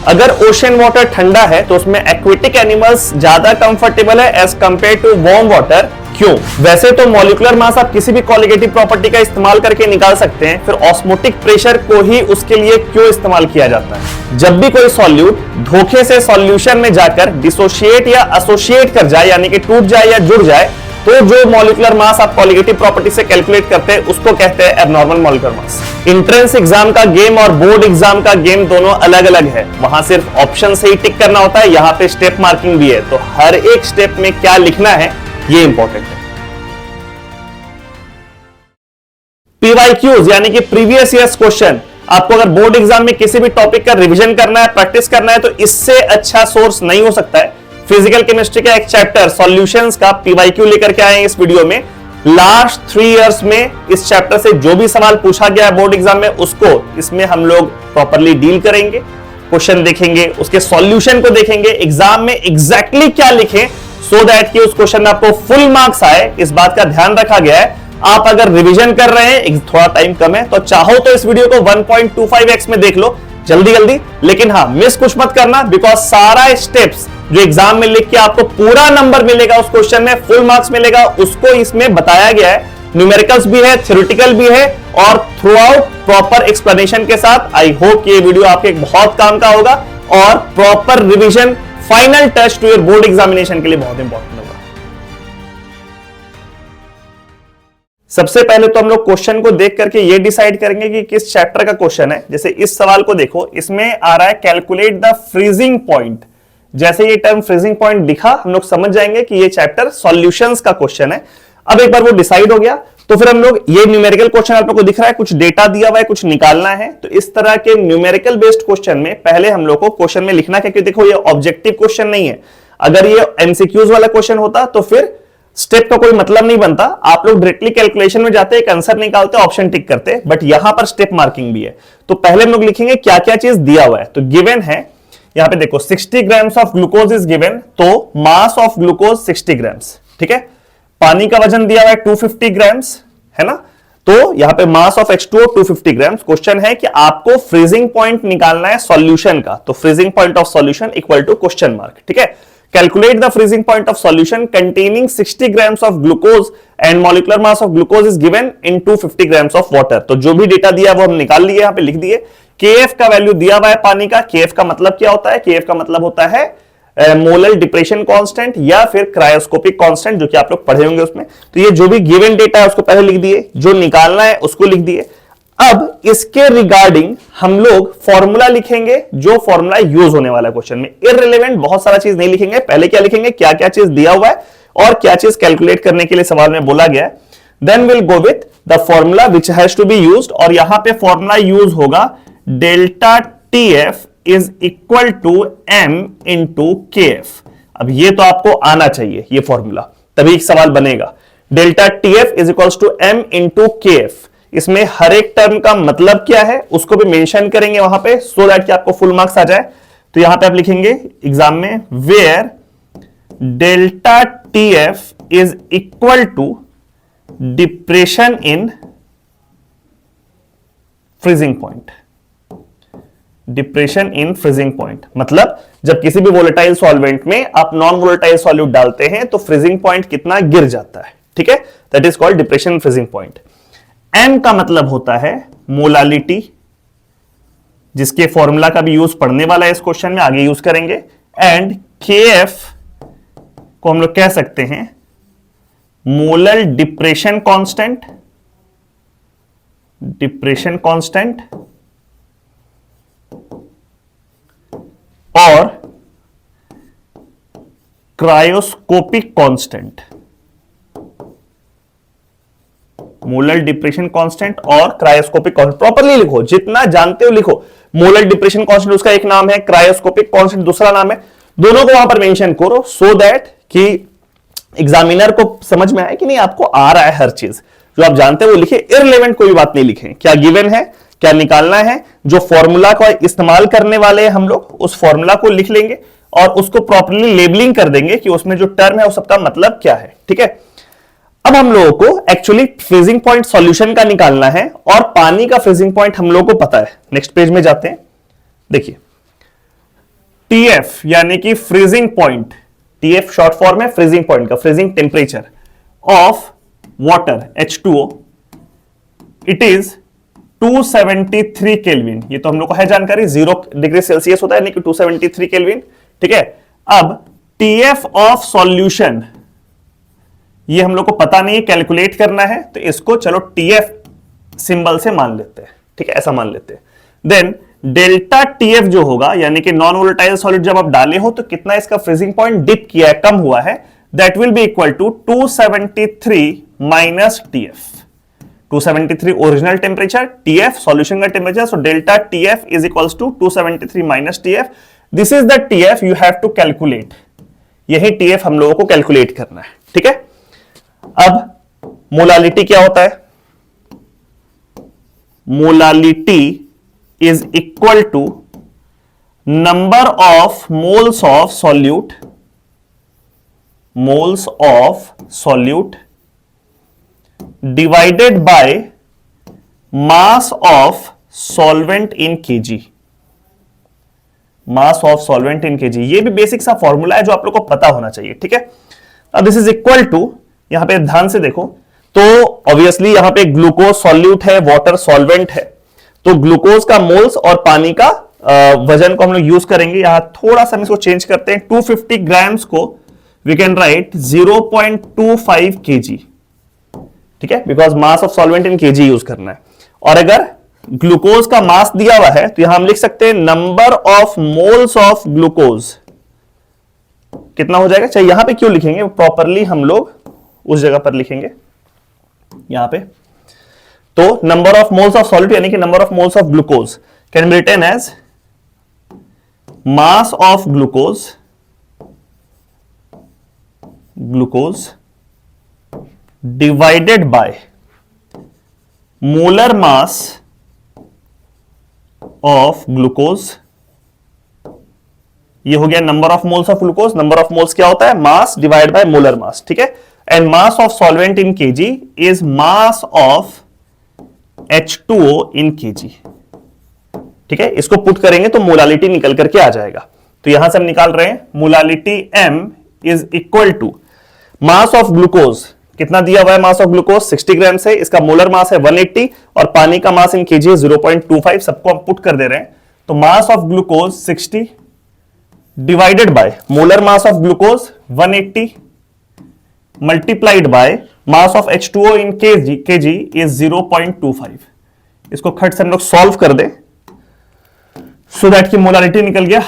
अगर ocean water ठंडा है तो उसमें एक्वेटिक एनिमल्स ज्यादा कंफर्टेबल है as compare to warm water. क्यों? वैसे तो मॉलिक्यूलर मास आप किसी भी कोलिगेटिव प्रॉपर्टी का इस्तेमाल करके निकाल सकते हैं, फिर ऑस्मोटिक प्रेशर को ही उसके लिए क्यों इस्तेमाल किया जाता है? जब भी कोई सॉल्यूट धोखे से सॉल्यूशन में जाकर डिसोशिएट या एसोसिएट कर जाए, यानी कि टूट जाए या जुड़ जाए, तो जो मॉलिक्यूलर मास आप कोलिगेटिव प्रॉपर्टी से कैलकुलेट करते हैं उसको कहते हैं abnormal molecular mass. Entrance exam का गेम और बोर्ड एग्जाम का गेम दोनों अलग अलग है। वहां सिर्फ ऑप्शन से ही टिक करना होता है, यहाँ पे स्टेप मार्किंग भी है, तो हर एक स्टेप में क्या लिखना है ये इंपॉर्टेंट है। PYQs यानी कि प्रीवियस ईयर्स क्वेश्चन, आपको अगर बोर्ड एग्जाम में किसी भी टॉपिक का रिवीजन करना है, प्रैक्टिस करना है, तो इससे अच्छा सोर्स नहीं हो सकता है। फिजिकल केमिस्ट्री का एक चैप्टर सॉल्यूशंस का PYQ लेकर के आए इस वीडियो में। लास्ट 3 इयर्स में इस चैप्टर से जो भी सवाल पूछा गया है बोर्ड एग्जाम में, उसको इसमें हम लोग प्रॉपर्ली डील करेंगे, क्वेश्चन देखेंगे, उसके सॉल्यूशन को देखेंगे, एग्जाम में एग्जैक्टली क्या लिखें सो दैट कि उस क्वेश्चन में आपको फुल मार्क्स आए, इस बात का ध्यान रखा गया है। आप अगर रिवीजन कर रहे हैं, थोड़ा टाइम कम है, तो चाहो तो इस वीडियो को 1.25x में देख लो जल्दी जल्दी, लेकिन हाँ मिस कुछ मत करना, बिकॉज सारा स्टेप्स जो एग्जाम में लिख के आपको पूरा नंबर मिलेगा, उस क्वेश्चन में फुल मार्क्स मिलेगा, उसको इसमें बताया गया है। न्यूमेरिकल्स भी है, थ्योरेटिकल भी है, और थ्रू आउट प्रॉपर एक्सप्लेनेशन के साथ। आई होप ये वीडियो आपके बहुत काम का होगा और proper revision final touch to your board examination के लिए बहुत इंपॉर्टेंट होगा। सबसे पहले तो हम लोग क्वेश्चन को देख करके ये डिसाइड करेंगे कि किस चैप्टर का क्वेश्चन है। जैसे इस सवाल को देखो, इसमें आ रहा है कैलकुलेट द फ्रीजिंग पॉइंट। जैसे ये टर्म फ्रीजिंग पॉइंट दिखा, हम लोग समझ जाएंगे कि ये चैप्टर सॉल्यूशंस का क्वेश्चन है। अब एक बार वो डिसाइड हो गया तो फिर हम लोग, ये न्यूमेरिकल क्वेश्चन आप लोग को दिख रहा है, कुछ डेटा दिया हुआ है, कुछ निकालना है। तो इस तरह के न्यूमेरिकल बेस्ड क्वेश्चन में पहले हम लोग को क्वेश्चन में लिखना है, क्योंकि देखो ये ऑब्जेक्टिव क्वेश्चन नहीं है। अगर ये एमसीक्यूज वाला क्वेश्चन होता तो फिर स्टेप का कोई मतलब नहीं बनता, आप लोग डायरेक्टली कैलकुलेशन में जाते, एक आंसर निकालते, ऑप्शन टिक करते, बट यहां पर स्टेप मार्किंग भी है। तो पहले हम लोग लिखेंगे क्या क्या चीज दिया हुआ है। तो गिवन है, यहां पे देखो 60 grams of glucose is given, तो मास ऑफ ग्लूकोज 60 ग्राम्स, ठीक है। पानी का वजन दिया हुआ है 250 ग्राम्स, है ना। तो यहां पे मास ऑफ H2O 250 ग्राम्स। क्वेश्चन है कि आपको फ्रीजिंग पॉइंट निकालना है सॉल्यूशन का, तो freezing point of solution equal to question mark, ठीक है। Calculate the freezing point of solution containing 60 grams of glucose and molecular mass of glucose is given in 250 grams of water। तो जो भी data दिया वो हम निकाल लिए, यहाँ पे लिख दिए। KF का वैल्यू दिया हुआ है पानी का। KF का मतलब क्या होता है? KF का मतलब होता है मोलर डिप्रेशन कांस्टेंट या फिर क्रायोस्कोपिक कांस्टेंट, जो कि आप लोग पढ़े होंगे उसमें। तो ये जो भी गिवन डेटा है उसको पहले लिख दिए, जो निकालना है उसको लिख दिए। अब इसके रिगार्डिंग हम लोग फॉर्मूला लिखेंगे, जो फॉर्मूला यूज होने वाला है क्वेश्चन में। इररिलेवेंट बहुत सारा चीज नहीं लिखेंगे, पहले क्या लिखेंगे, क्या क्या चीज दिया हुआ है और क्या चीज कैलकुलेट करने के लिए सवाल में बोला गया है। Then will go with the formula which has to be used, और यहां पे फॉर्मूला यूज होगा delta TF is equal to M into KF। अब ये तो आपको आना चाहिए ये फॉर्मूला, तभी एक सवाल बनेगा। Delta TF is equal to M into KF। इसमें हर एक टर्म का मतलब क्या है उसको भी मेंशन करेंगे वहां पे, सो दैट कि आपको फुल मार्क्स आ जाए। तो यहां पे आप लिखेंगे एग्जाम में, where delta TF is equal to depression in freezing point. Depression in freezing point मतलब जब किसी भी वोलेटाइल सॉल्वेंट में आप नॉन वोलेटाइल सॉल्यूट डालते हैं तो फ्रीजिंग पॉइंट कितना गिर जाता है, ठीक है। That is called depression in freezing point. M का मतलब होता है मोलालिटी, जिसके फॉर्मूला का भी यूज पढ़ने वाला है इस क्वेश्चन में, आगे यूज करेंगे। एंड KF को हम लोग कह सकते हैं molar depression constant, depression constant, और cryoscopic constant. Molar depression constant और क्रायोस्कोपिक कांस्टेंट प्रॉपर्ली लिखो, जितना जानते हो लिखो। मोलर डिप्रेशन कांस्टेंट उसका एक नाम है, क्रायोस्कोपिक कांस्टेंट दूसरा नाम है। दोनों को वहां पर मेंशन करो, सो दैट कि एग्जामिनर को समझ में आए कि नहीं आपको आ रहा है हर चीज जो आप जानते हो वो लिखे। इररिलेवेंट कोई बात नहीं लिखें, क्या गिवन है, क्या निकालना है, जो फॉर्मूला का इस्तेमाल करने वाले हैं हम लोग उस फॉर्मूला को लिख लेंगे और उसको प्रॉपर्ली लेबलिंग कर देंगे कि उसमें जो टर्म है उस सबका मतलब क्या है, ठीक है। अब हम लोगों को एक्चुअली फ्रीजिंग पॉइंट सॉल्यूशन का निकालना है और पानी का फ्रीजिंग पॉइंट हम लोगों को पता है। नेक्स्ट पेज में जाते हैं, देखिए टीएफ यानी कि freezing point, TF short form है फ्रीजिंग पॉइंट का, freezing temperature of water H2O, it is 273 kelvin. ये तो हम लोग को है जानकारी, 0 डिग्री सेल्सियस होता है यानी कि 273 केल्विन। ठीक है, अब टीएफ ऑफ सॉल्यूशन ये हम लोग को पता नहीं, कैलकुलेट करना है, तो इसको चलो टीएफ सिंबल से मान लेते हैं। ठीक है, ऐसा मान लेते हैं। देन डेल्टा टीएफ जो होगा, यानी कि नॉन वोलेटाइल सॉलिड जब आप डाले हो तो कितना इसका फ्रीजिंग पॉइंट डिप किया है, कम हुआ है, that will be equal to 273 minus TF. 273 original temperature, TF solution का temperature, so delta TF is equals to 273 minus TF. This is the TF you have to calculate, यही TF हम लोगों को कैलकुलेट करना है। ठीक है, अब मोलालिटी क्या होता है? Molality is equal to number of moles of solute, moles of solute divided by mass of solvent in KG, mass of solvent in KG. ये भी बेसिक सा फॉर्मूला है जो आप लोग को पता होना चाहिए। ठीक है, अब दिस इज इक्वल टू, यहां पे ध्यान से देखो तो ऑब्वियसली यहां पे ग्लूकोज सॉल्यूट है, वाटर सॉल्वेंट है, तो ग्लूकोज का मोल्स और पानी का वजन को हम लोग यूज करेंगे। यहां थोड़ा सा हम इसको चेंज करते हैं, 250 ग्राम्स को वी कैन राइट 0.25 केजी। ठीक है, because mass of solvent in KG use करना है। और अगर ग्लूकोज का मास दिया हुआ है तो यहां हम लिख सकते हैं number of moles of glucose कितना हो जाएगा। चाहिए यहां पे क्यों लिखेंगे, प्रॉपरली हम लोग उस जगह पर लिखेंगे यहां पे। तो number of moles of solute यानी कि number of moles of glucose can be written as mass of glucose, glucose divided by molar mass of glucose. ये हो गया number of moles of glucose. Number of moles क्या होता है, mass divide by molar mass. ठीक है, and mass of solvent in KG is mass of H2O in KG. ठीक है, इसको पुट करेंगे तो मोलालिटी निकल करके आ जाएगा। तो यहां से हम निकाल रहे हैं molality M is equal to mass of glucose, कितना दिया हुआ है मास ऑफ ग्लूकोज 60 ग्राम से, इसका मोलर मास है 180 और पानी का मास इन केजी 0.25, सबको हम पुट कर दे रहे हैं। तो mass of glucose 60 divided by molar mass of glucose 180 multiplied by mass of H2O in KG is 0.25। इसको खट से हम लोग सॉल्व कर दें सो दैट की मोलारिटी निकल गया।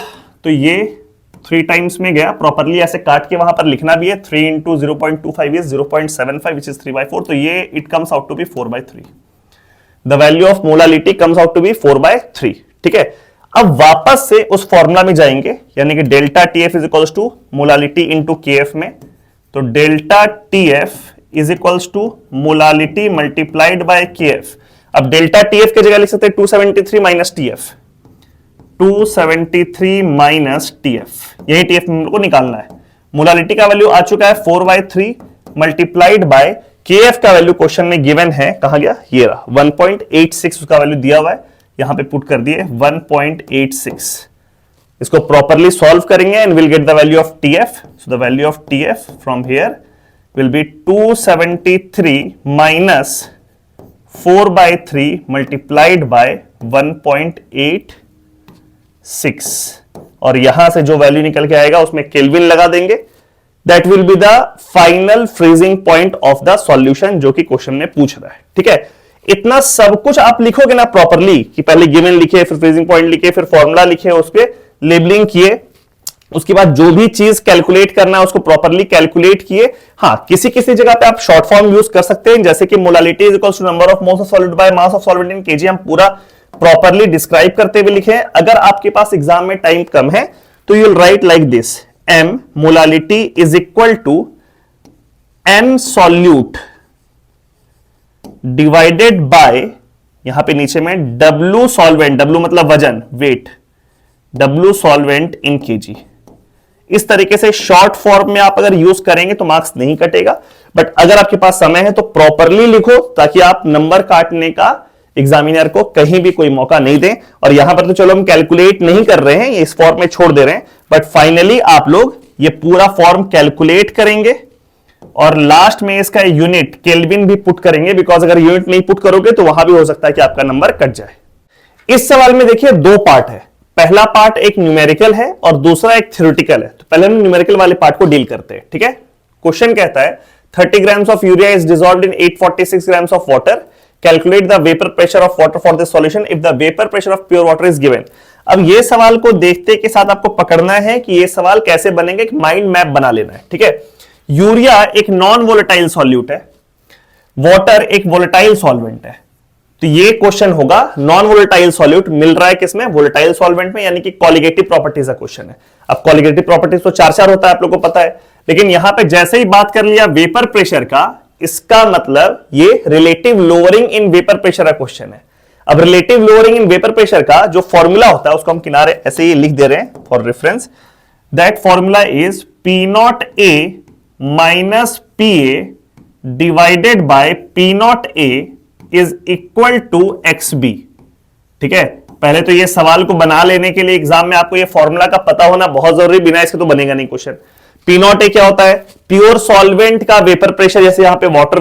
तो ये 3 टाइम्स में गया, प्रॉपरली ऐसे काट के वहां पर लिखना भी है। 3 इंटू 0.25 इज 0.75 विच इज 3/4, तो ये it comes out to be 4/3। The value of molality comes out to be 4/3। ठीक है, अब वापस से उस फॉर्मूला में जाएंगे, यानी कि delta TF is equals to molality into KF में। तो delta TF is equals to molality multiplied by KF. अब डेल्टा टीएफ की जगह लिख सकते हैं 273 माइनस टीएफ, 273 माइनस टीएफ, यही टीएफ हम लोग को निकालना है। मोलालिटी का वैल्यू आ चुका है 4/3 मल्टीप्लाइड बाय केएफ का वैल्यू क्वेश्चन में गिवन है, कहां गया, ये रहा 1.86 उसका वैल्यू दिया हुआ है, यहां पे पुट कर दिए 1.86। इसको प्रॉपरली सॉल्व करेंगे and will get the value of TF. So the value of TF from here will be 273 minus 4/3 multiplied by 1.86 और यहां से जो वैल्यू निकल के आएगा उसमें केल्विन लगा देंगे। That will be the final freezing point of the solution जो कि क्वेश्चन में पूछ रहा है। ठीक है, इतना सब कुछ आप लिखोगे ना प्रॉपरली कि पहले गिवन लिखे, फिर फ्रीजिंग पॉइंट लिखे, फिर फॉर्मूला लिखे, उस पर लेबलिंग किए, उसके बाद जो भी चीज कैलकुलेट करना है उसको प्रॉपरली कैलकुलेट किए। हाँ, किसी किसी जगह पे आप शॉर्ट फॉर्म यूज कर सकते हैं, जैसे कि molality is equals to number of moles of solid by mass of solvent in KG, हम पूरा प्रॉपरली डिस्क्राइब करते हुए लिखे हैं। अगर आपके पास एग्जाम में टाइम कम है तो you will write like this, m molality is equal to m solute divided by, यहां पे नीचे में w सॉल्वेंट, w मतलब वजन, weight, w solvent in KG. इस तरीके से शॉर्ट फॉर्म में आप अगर यूज करेंगे तो मार्क्स नहीं कटेगा, बट अगर आपके पास समय है तो प्रॉपरली लिखो ताकि आप नंबर काटने का एग्जामिनर को कहीं भी कोई मौका नहीं दें। और यहां पर तो चलो हम कैलकुलेट नहीं कर रहे हैं, ये इस फॉर्म में छोड़ दे रहे हैं, बट फाइनली आप लोग ये पूरा फॉर्म कैलकुलेट करेंगे और लास्ट में इसका यूनिट केल्विन भी पुट करेंगे, बिकॉज अगर यूनिट नहीं पुट करोगे तो वहां भी हो सकता है कि आपका नंबर कट जाए। इस सवाल में देखिए दो पार्ट है, पहला पार्ट एक न्यूमेरिकल है और दूसरा एक थ्योरेटिकल है। तो पहले हम न्यूमेरिकल वाले पार्ट को डील करते हैं, ठीक है। क्वेश्चन कहता है 30 grams of urea is dissolved in 846 grams of water. Calculate the vapor pressure of water for this solution if the vapor pressure of pure water is given. अब ये सवाल को देखते के साथ आपको पकड़ना है कि ये सवाल कैसे बनेंगे, एक माइंड मैप बना लेना है, ठीक है। यूरिया एक नॉन वोलेटाइल सॉल्यूट है, वाटर एक वोलेटाइल सॉल्वेंट है। तो ये क्वेश्चन होगा नॉन वोलेटाइल सॉल्यूट मिल रहा है किसमें, वोलेटाइल सॉल्वेंट में, यानी कि कॉलिगेटिव प्रॉपर्टीज का क्वेश्चन है। अब कॉलिगेटिव प्रॉपर्टीज तो चार होता है, आप लोगों को पता है, लेकिन यहां पे जैसे ही बात कर लिया वेपर प्रेशर का, इसका मतलब ये relative lowering in vapour pressure का क्वेश्चन है। अब relative lowering in vapour pressure का जो फॉर्मूला होता है उसको हम किनारे ऐसे ही लिख दे रहे हैं for reference. That formula is P0A minus PA divided by P0A is equal to XB, ठीक है। पहले तो ये सवाल को बना लेने के लिए एग्जाम में आपको ये फॉर्मूला का पता होना बहुत जरूरी, बिना इसके तो बनेगा नहीं क्वेश्चन। P0A क्या होता है, प्योर सॉल्वेंट का वेपर प्रेशर, जैसे यहां पे वाटर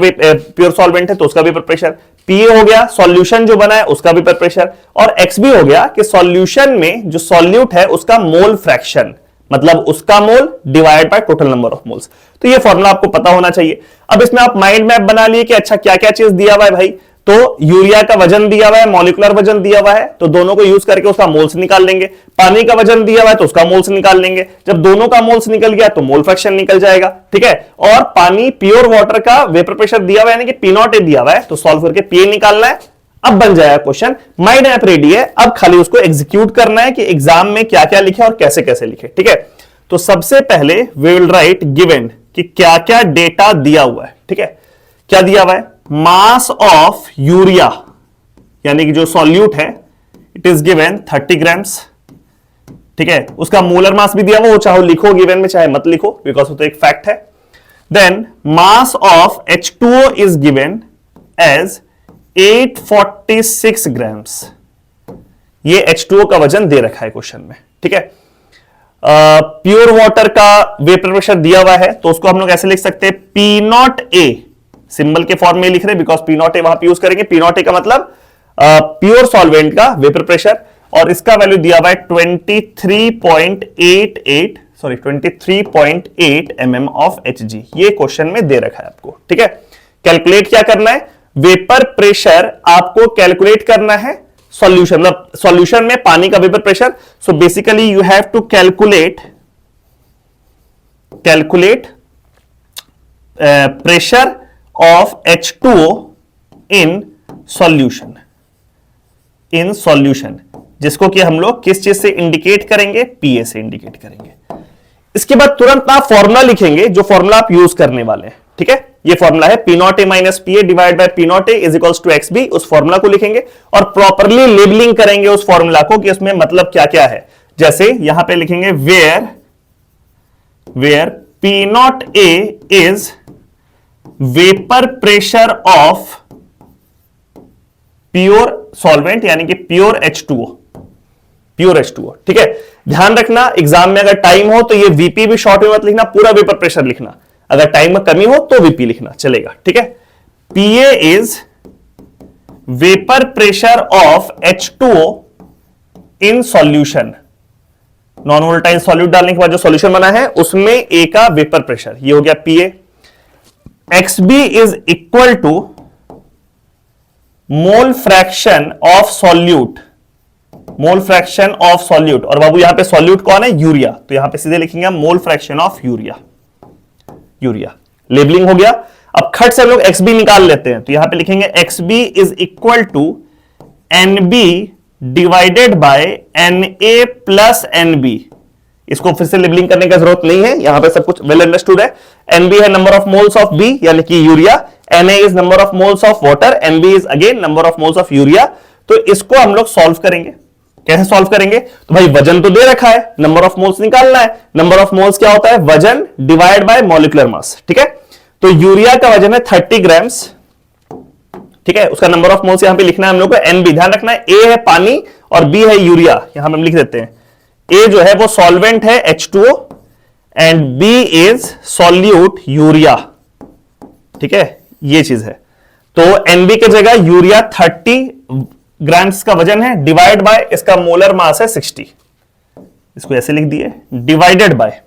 प्योर सॉल्वेंट है तो उसका वेपर प्रेशर। PA हो गया सॉल्यूशन जो बना है उसका वेपर प्रेशर, और XB हो गया कि सॉल्यूशन में जो सॉल्यूट है उसका मोल फ्रैक्शन, मतलब उसका मोल divide by total number of moles. तो ये फॉर्मूला आपको पता होना चाहिए। अब इसमें आप माइंड मैप बना लिए कि अच्छा क्या क्या चीज दिया हुआ है भाई, तो यूरिया का वजन दिया हुआ है, मॉलिक्यूलर वजन दिया हुआ है, तो दोनों को यूज करके उसका मोल्स निकाल लेंगे। पानी का वजन दिया हुआ है तो उसका मोल्स निकाल लेंगे। जब दोनों का मोल्स निकल गया तो मोल फ्रैक्शन निकल जाएगा, ठीक है। और पानी प्योर वाटर का वेपर प्रेशर दिया हुआ है, यानी कि P0A दिया हुआ है, तो सॉल्व करके PA निकालना है। अब बन जाएगा क्वेश्चन, माइंड मैप रेडी है, अब खाली उसको एग्जीक्यूट करना है कि एग्जाम में क्या क्या लिखे और कैसे कैसे लिखे, ठीक है। तो सबसे पहले वी विल राइट गिवन कि क्या क्या डेटा दिया हुआ है, ठीक है। क्या दिया हुआ है, मास ऑफ यूरिया यानी कि जो सॉल्यूट है, इट इज गिवन 30 ग्राम्स, ठीक है। उसका मोलर मास भी दिया हुआ, वो चाहे लिखो गिवन में चाहे मत लिखो, बिकॉज वो तो एक फैक्ट है। Then mass of H2O is given as 846 grams, ये H2O का वजन दे रखा है क्वेश्चन में, ठीक है। प्योर वाटर का वेपर प्रेशर दिया हुआ है, तो उसको हम लोग ऐसे लिख सकते हैं P0A, सिंबल के फॉर्म में लिख रहे हैं बिकॉज P0A वहां पे यूज करेंगे। P0A का मतलब प्योर सॉल्वेंट का वेपर प्रेशर, और इसका वैल्यू दिया हुआ है 23.8 mm ऑफ Hg, ये क्वेश्चन में दे रखा है आपको, ठीक है। कैलकुलेट क्या करना है, वेपर प्रेशर आपको कैलकुलेट करना है सॉल्यूशन, मतलब सॉल्यूशन में पानी का vapour pressure. So basically you have to calculate pressure of H2O in solution, जिसको कि हम लोग किस चीज से इंडिकेट करेंगे, PA से इंडिकेट करेंगे। इसके बाद तुरंत आप फॉर्मूला लिखेंगे जो फॉर्मूला आप यूज करने वाले हैं, ठीक है। ये फॉर्मूला है P0A minus PA divide by P0A is equals to XB, उस फॉर्मूला को लिखेंगे और प्रॉपरली लेबलिंग करेंगे उस फॉर्मूला को कि उसमें मतलब क्या क्या है। जैसे यहां पे लिखेंगे where P0A is vapour pressure of pure solvent, यानी कि प्योर H2O, ठीक है। ध्यान रखना एग्जाम में अगर टाइम हो तो ये VP भी शॉर्ट में मत लिखना, पूरा वेपर प्रेशर लिखना। अगर टाइम में कमी हो तो VP लिखना चलेगा, ठीक है। PA is vapour pressure of H2O in solution, non volatile solute डालने के बाद जो सॉल्यूशन बना है उसमें A का वेपर प्रेशर, ये हो गया PA। XB is equal to mole fraction of solute, और बाबू यहां पे सॉल्यूट कौन है, यूरिया, तो यहां पे सीधे लिखेंगे मोल फ्रैक्शन ऑफ यूरिया। लेबलिंग हो गया। अब खट से हम लोग XB निकाल लेते हैं, तो यहां पे लिखेंगे XB is equal to NB divided by NA plus NB। इसको फिर से लेबलिंग करने की जरूरत नहीं है, यहां पे सब कुछ वेल अंडरस्टूड है। NB है number of moles of B यानी कि urea, Na is number of moles of water, NB is again number of moles of urea. तो इसको हम लोग सॉल्व करेंगे। कैसे सॉल्व करेंगे, तो भाई वजन तो दे रखा है, नंबर ऑफ मोल्स निकालना है। नंबर ऑफ मोल्स क्या होता है, वजन डिवाइड बाय मॉलिक्यूलर मास, ठीक है। तो यूरिया का वजन है 30 ग्राम्स, ठीक है, उसका नंबर ऑफ मोल्स यहां पे लिखना है हम लोग को NB। ध्यान रखना है A है पानी और B है यूरिया, यहां पे हम लिख देते हैं। A जो है वो सॉल्वेंट है H2O and B is solute urea, ठीक है, ये चीज है। तो NB की जगह यूरिया 30 ग्राम्स का वजन है, डिवाइड बाय इसका मोलर मास है 60, इसको ऐसे लिख दिए, डिवाइडेड बाय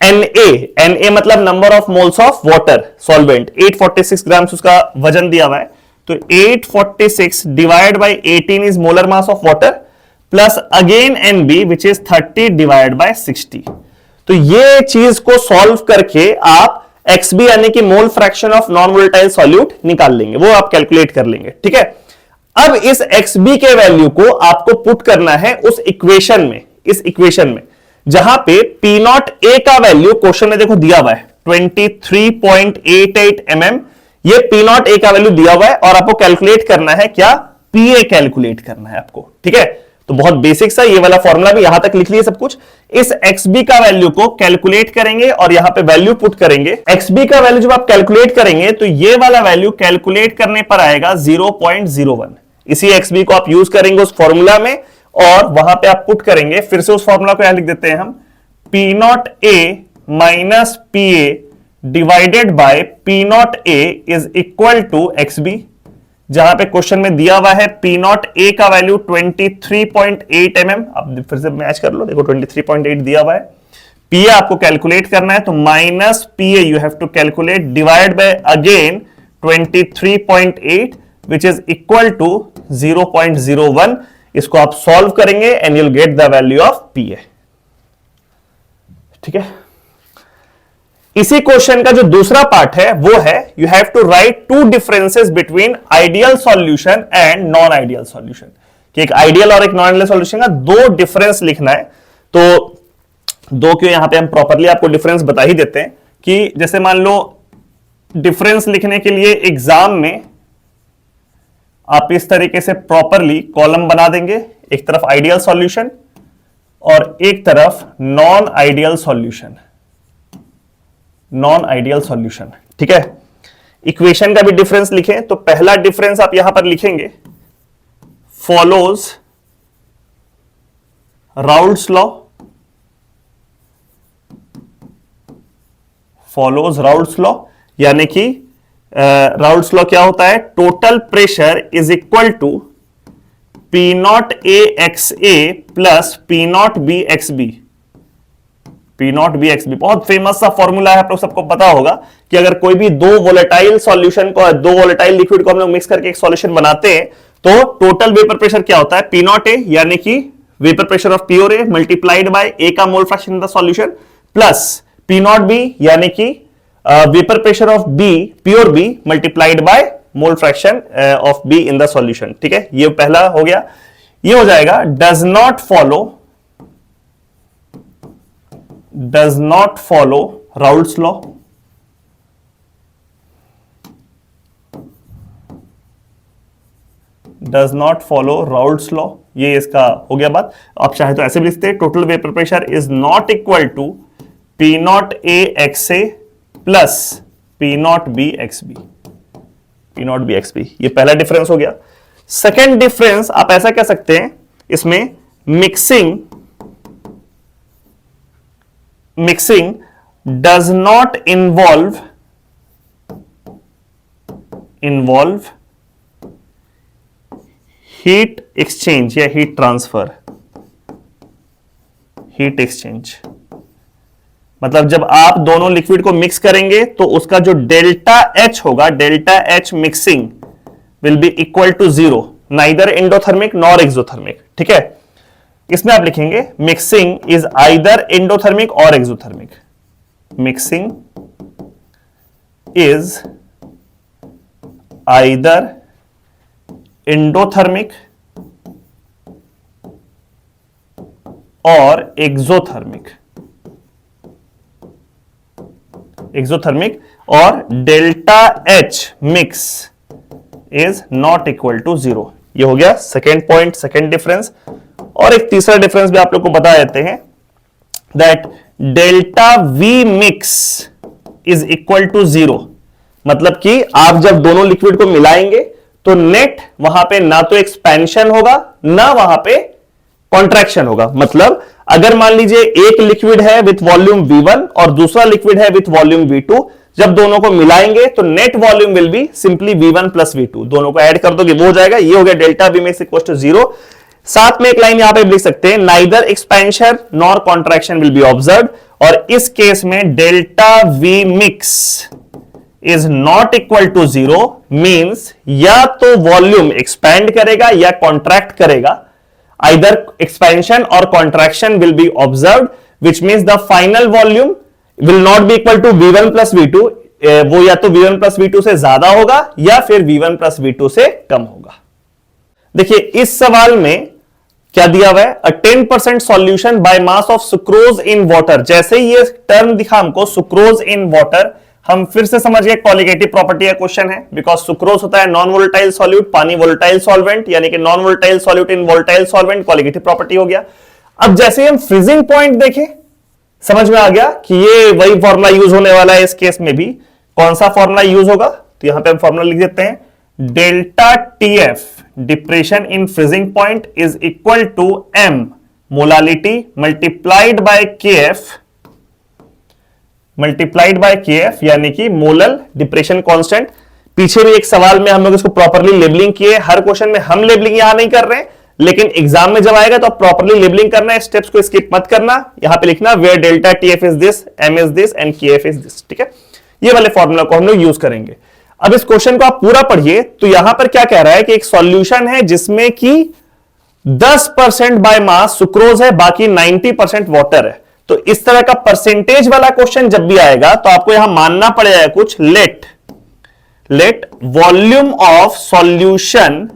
Na मतलब number of moles of water solvent, 846 grams उसका वजन दिया हुआ है, तो 846 divide by 18 is molar mass of water plus again NB which is 30 divide by 60। तो ये चीज को सॉल्व करके आप XB यानी कि मोल fraction of non volatile solute निकाल लेंगे, वो आप कैलकुलेट कर लेंगे, ठीक है। अब इस XB के वैल्यू को आपको पुट करना है उस इक्वेशन में, इस इक्वेशन में जहां पे P0A का वैल्यू क्वेश्चन में देखो दिया हुआ है 23.88 mm, ये P0A का वैल्यू दिया हुआ है और आपको कैलकुलेट करना है क्या, PA कैलकुलेट करना है आपको, ठीक है। तो बहुत बेसिक सा ये वाला फॉर्मूला भी यहां तक लिख लिए सब कुछ। इस XB का वैल्यू को कैलकुलेट करेंगे और यहां पे वैल्यू पुट करेंगे। XB का वैल्यू जब आप कैलकुलेट करेंगे तो ये वाला वैल्यू कैलकुलेट करने पर आएगा 0.01। इसी XB को आप यूज करेंगे उस फॉर्मूला में और वहां पे आप पुट करेंगे, फिर से उस फॉर्मूला को यहां लिख देते हैं हम, P0A minus PA divided by P0A is equal to XB। जहां पे क्वेश्चन में दिया हुआ है P0A का वैल्यू 23.8 mm, आप फिर से मैच कर लो, देखो 23.8 दिया हुआ है। PA आपको कैलकुलेट करना है तो minus PA you have to calculate divide by again 23.8 which is equal to 0.01। इसको आप सॉल्व करेंगे and you'll get the value of PA, ठीक है। इसी क्वेश्चन का जो दूसरा पार्ट है वो है you have to write two differences between ideal solution and non ideal solution, कि एक आइडियल और एक नॉन आइडियल सॉल्यूशन का दो डिफरेंस लिखना है। तो दो क्यों, यहां पे हम प्रॉपरली आपको डिफरेंस बता ही देते हैं कि जैसे मान लो डिफरेंस लिखने के लिए एग्जाम में आप इस तरीके से प्रॉपरली कॉलम बना देंगे, एक तरफ आइडियल सॉल्यूशन और एक तरफ non ideal solution, non ideal solution, ठीक है। इक्वेशन का भी डिफरेंस लिखें तो पहला डिफरेंस आप यहां पर लिखेंगे, follows Raoult's law, follows Raoult's law, यानी कि राउल्ट्स लॉ क्या होता है, total pressure is equal to P0A XA plus P0B XB। P0B XB बहुत फेमस सा फॉर्मूला है, आप लोग सबको पता होगा कि अगर कोई भी दो वोलेटाइल सॉल्यूशन को, दो वोलेटाइल लिक्विड को हम लोग मिक्स करके एक सॉल्यूशन बनाते हैं तो टोटल वेपर प्रेशर क्या होता है, P0A यानी कि vapour pressure of pure A multiplied by A का मोल fraction in the solution plus P0B यानी कि vapour pressure of B pure B multiplied by mole fraction of B in the solution, ठीक है। ये पहला हो गया। ये हो जाएगा does not follow Raoult's law, does not follow Raoult's law, ये इसका हो गया बात। आप चाहे तो ऐसे भी लिखते हैं, total vapour pressure is not equal to P0A XA plus P0B XB, P0B XB। ये पहला डिफरेंस हो गया। सेकेंड डिफरेंस आप ऐसा कह सकते हैं, इसमें mixing does not involve heat exchange या हीट ट्रांसफर, हीट एक्सचेंज मतलब जब आप दोनों लिक्विड को मिक्स करेंगे तो उसका जो डेल्टा H होगा, delta H mixing will be equal to 0, neither endothermic nor exothermic, ठीक है। इसमें आप लिखेंगे मिक्सिंग इज आइदर एंडोथर्मिक और exothermic, mixing is either endothermic और एक्सोथर्मिक, और delta H mix is not equal to 0। ये हो गया सेकेंड पॉइंट, सेकेंड डिफरेंस। और एक तीसरा डिफरेंस भी आप लोग को बता देते हैं, that delta V mix is equal to 0, मतलब कि आप जब दोनों लिक्विड को मिलाएंगे तो नेट वहां पे ना तो एक्सपेंशन होगा ना वहां पे कॉन्ट्रैक्शन होगा। मतलब अगर मान लीजिए एक लिक्विड है विथ वॉल्यूम V1 और दूसरा लिक्विड है विथ वॉल्यूम V2, जब दोनों को मिलाएंगे तो net volume will be simply V1 plus V2, दोनों को ऐड कर दोगे वो हो जाएगा। ये हो गया delta V mix equal to 0। साथ में एक लाइन यहां पे लिख सकते हैं, neither expansion nor contraction will be observed, और इस केस में delta V mix is not equal to 0 means या तो वॉल्यूम एक्सपैंड करेगा या कॉन्ट्रैक्ट करेगा। Either expansion or contraction will be observed, which means the final volume will not be equal to V1 plus V2, वो या तो V1 plus V2 से ज्यादा होगा या फिर V1 plus V2 से कम होगा। देखिए इस सवाल में क्या दिया हुआ है, a 10% solution by mass of sucrose in water। जैसे ही ये टर्म दिखा हमको sucrose in water, हम फिर से समझ गए कॉलिगेटिव प्रॉपर्टी का क्वेश्चन है, बिकॉज सुक्रोज होता है नॉन वोलेटाइल सॉल्यूट, पानी वोलेटाइल सॉल्वेंट, यानी कि non volatile solute in volatile solvent, colligative property हो गया। अब जैसे हम फ्रीजिंग पॉइंट देखें, समझ में आ गया कि ये वही फॉर्मूला यूज होने वाला है इस केस में भी। कौन सा फॉर्मूला यूज होगा, तो यहां पे हम फॉर्मूला लिख देते हैं, delta TF depression in freezing point is equal to M molality multiplied by KF multiplied by KF, यानी कि मोलल डिप्रेशन कांस्टेंट। पीछे भी एक सवाल में हम लोग इसको प्रॉपर्ली लेबलिंग किए, हर क्वेश्चन में हम लेबलिंग यहां नहीं कर रहे हैं, लेकिन एग्जाम में जब आएगा तो प्रॉपर्ली लेबलिंग करना है, स्टेप्स को स्किप मत करना। यहां पे लिखना where delta TF is this, M is this and KF is this, ठीक है। ये वाले फॉर्मूला को हम लोग यूज करेंगे। अब इस क्वेश्चन को आप पूरा पढ़िए, तो यहां पर क्या कह रहा है कि एक सॉल्यूशन है जिसमें कि 10% बाय मास सुक्रोज है, बाकी 90% वाटर है। तो इस तरह का परसेंटेज वाला क्वेश्चन जब भी आएगा तो आपको यहां मानना पड़ेगा कुछ, let volume of solution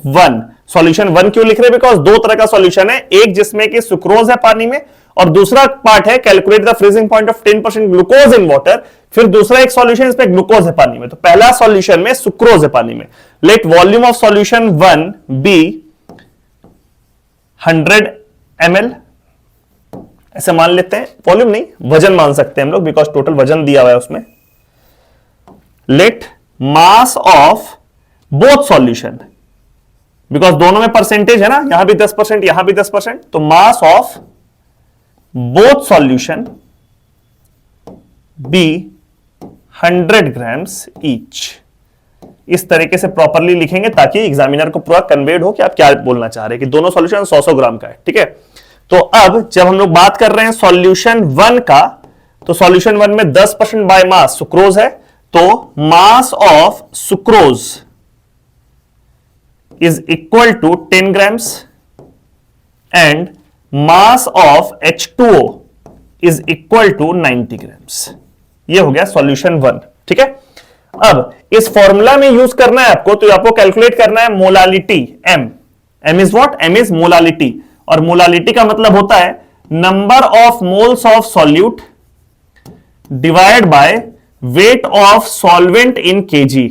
1। Solution 1 क्यों लिख रहे हैं, बिकॉज दो तरह का सॉल्यूशन है, एक जिसमें कि सुक्रोज है पानी में और दूसरा पार्ट है calculate the freezing point of 10% glucose in water. फिर दूसरा एक सॉल्यूशन इसमें ग्लूकोज है पानी में, तो पहला सॉल्यूशन में सुक्रोज है पानी में। Let volume of solution 1 be 100 ml, ऐसे मान लेते हैं, वॉल्यूम नहीं वजन मान सकते हैं हम लोग, बिकॉज टोटल वजन दिया हुआ है उसमें। Let mass of both solution, because दोनों में परसेंटेज है ना, यहां भी 10% यहां भी 10%, तो mass of both solution be 100 grams each. इस तरीके से प्रॉपरली लिखेंगे ताकि एग्जामिनर को पूरा कन्वेड हो कि आप क्या बोलना चाह रहे हैं, कि दोनों सॉल्यूशन 100 ग्राम का है, ठीक है। तो अब जब हम लोग बात कर रहे हैं सॉल्यूशन 1 का, तो सॉल्यूशन 1 में 10% बाय मास सुक्रोज है, तो mass of sucrose is equal to 10 grams and mass of H2O is equal to 90 grams. ये हो गया सॉल्यूशन 1, ठीक है। अब इस फॉर्मूला में यूज करना है आपको, तो आपको कैलकुलेट करना है molality M is what, M is molality, और मोलालिटी का मतलब होता है number of moles of solute divide by weight of solvent in KG,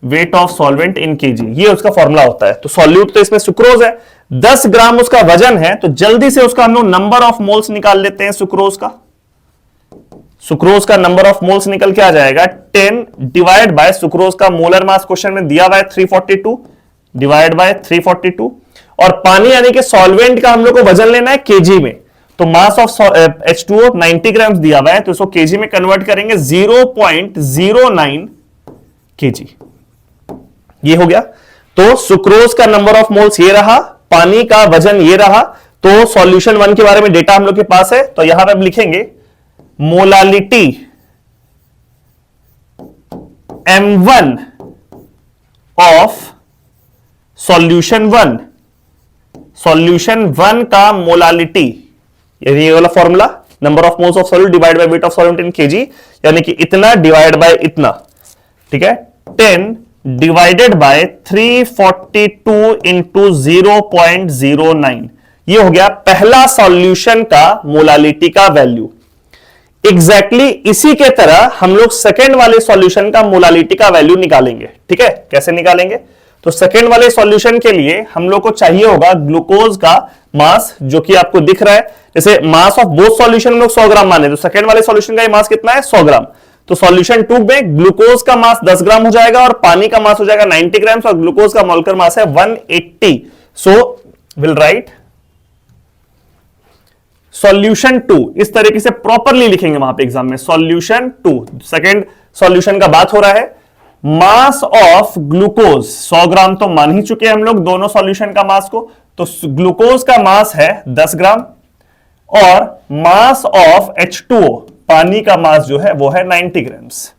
wait of solvent in KG, ये उसका फॉर्मूला होता है। तो सॉल्यूट तो इसमें सुक्रोज है, 10 ग्राम उसका वजन है, तो जल्दी से उसका हम लोग नंबर ऑफ मोल्स निकाल लेते हैं सुक्रोज का। सुक्रोज का नंबर ऑफ मोल्स निकल के आ जाएगा 10 डिवाइड बाय सुक्रोज का मोलर मास क्वेश्चन में दिया हुआ है 342 डिवाइड बाय 342, और पानी यानी कि सॉल्वेंट का हम लोग को वजन लेना है केजी में, तो मास ऑफ H2O 90 ग्राम दिया हुआ है, तो इसको केजी में कन्वर्ट करेंगे 0.09 केजी। ये हो गया। तो सुक्रोज का नंबर ऑफ मोल्स ये रहा, पानी का वजन ये रहा। तो सॉल्यूशन 1 के बारे में डेटा हम लोग के पास है, तो यहां पे हम लिखेंगे molality M1 of solution 1, solution 1 का मोलालिटी, ये वाला formula, number of moles of solute divide by weight of solute in KG, यानी कि इतना डिवाइड बाय इतना, ठीक है। 10 डिवाइडेड बाय 342 इंटू 0.09, ये हो गया पहला सॉल्यूशन का मोलालिटी का वैल्यू। एग्जैक्टली इसी के तरह हम लोग सेकेंड वाले सॉल्यूशन का मोलालिटी का वैल्यू निकालेंगे, ठीक है। कैसे निकालेंगे, तो सेकेंड वाले सॉल्यूशन के लिए हम लोग को चाहिए होगा ग्लूकोज का मास, जो कि आपको दिख रहा है, जैसे मास ऑफ बोथ सॉल्यूशन हम लोग 100 ग्राम माने, तो सेकेंड वाले सॉल्यूशन का मास कितना है 100 ग्राम। तो सॉल्यूशन 2 में ग्लूकोज का मास 10 ग्राम हो जाएगा और पानी का मास हो जाएगा 90 ग्राम और ग्लूकोज का मोलर मास है 180। सो विल राइट सॉल्यूशन 2 इस तरीके से प्रॉपरली लिखेंगे वहां पे एग्जाम में। सॉल्यूशन 2 सेकेंड सॉल्यूशन का बात हो रहा है। मास ऑफ ग्लूकोज 100 ग्राम तो मान ही चुके हैं हम लोग दोनों सॉल्यूशन का मास को, तो ग्लूकोज का मास है 10 ग्राम और मास ऑफ H2O पानी का मास जो है वो है 90 ग्राम्स।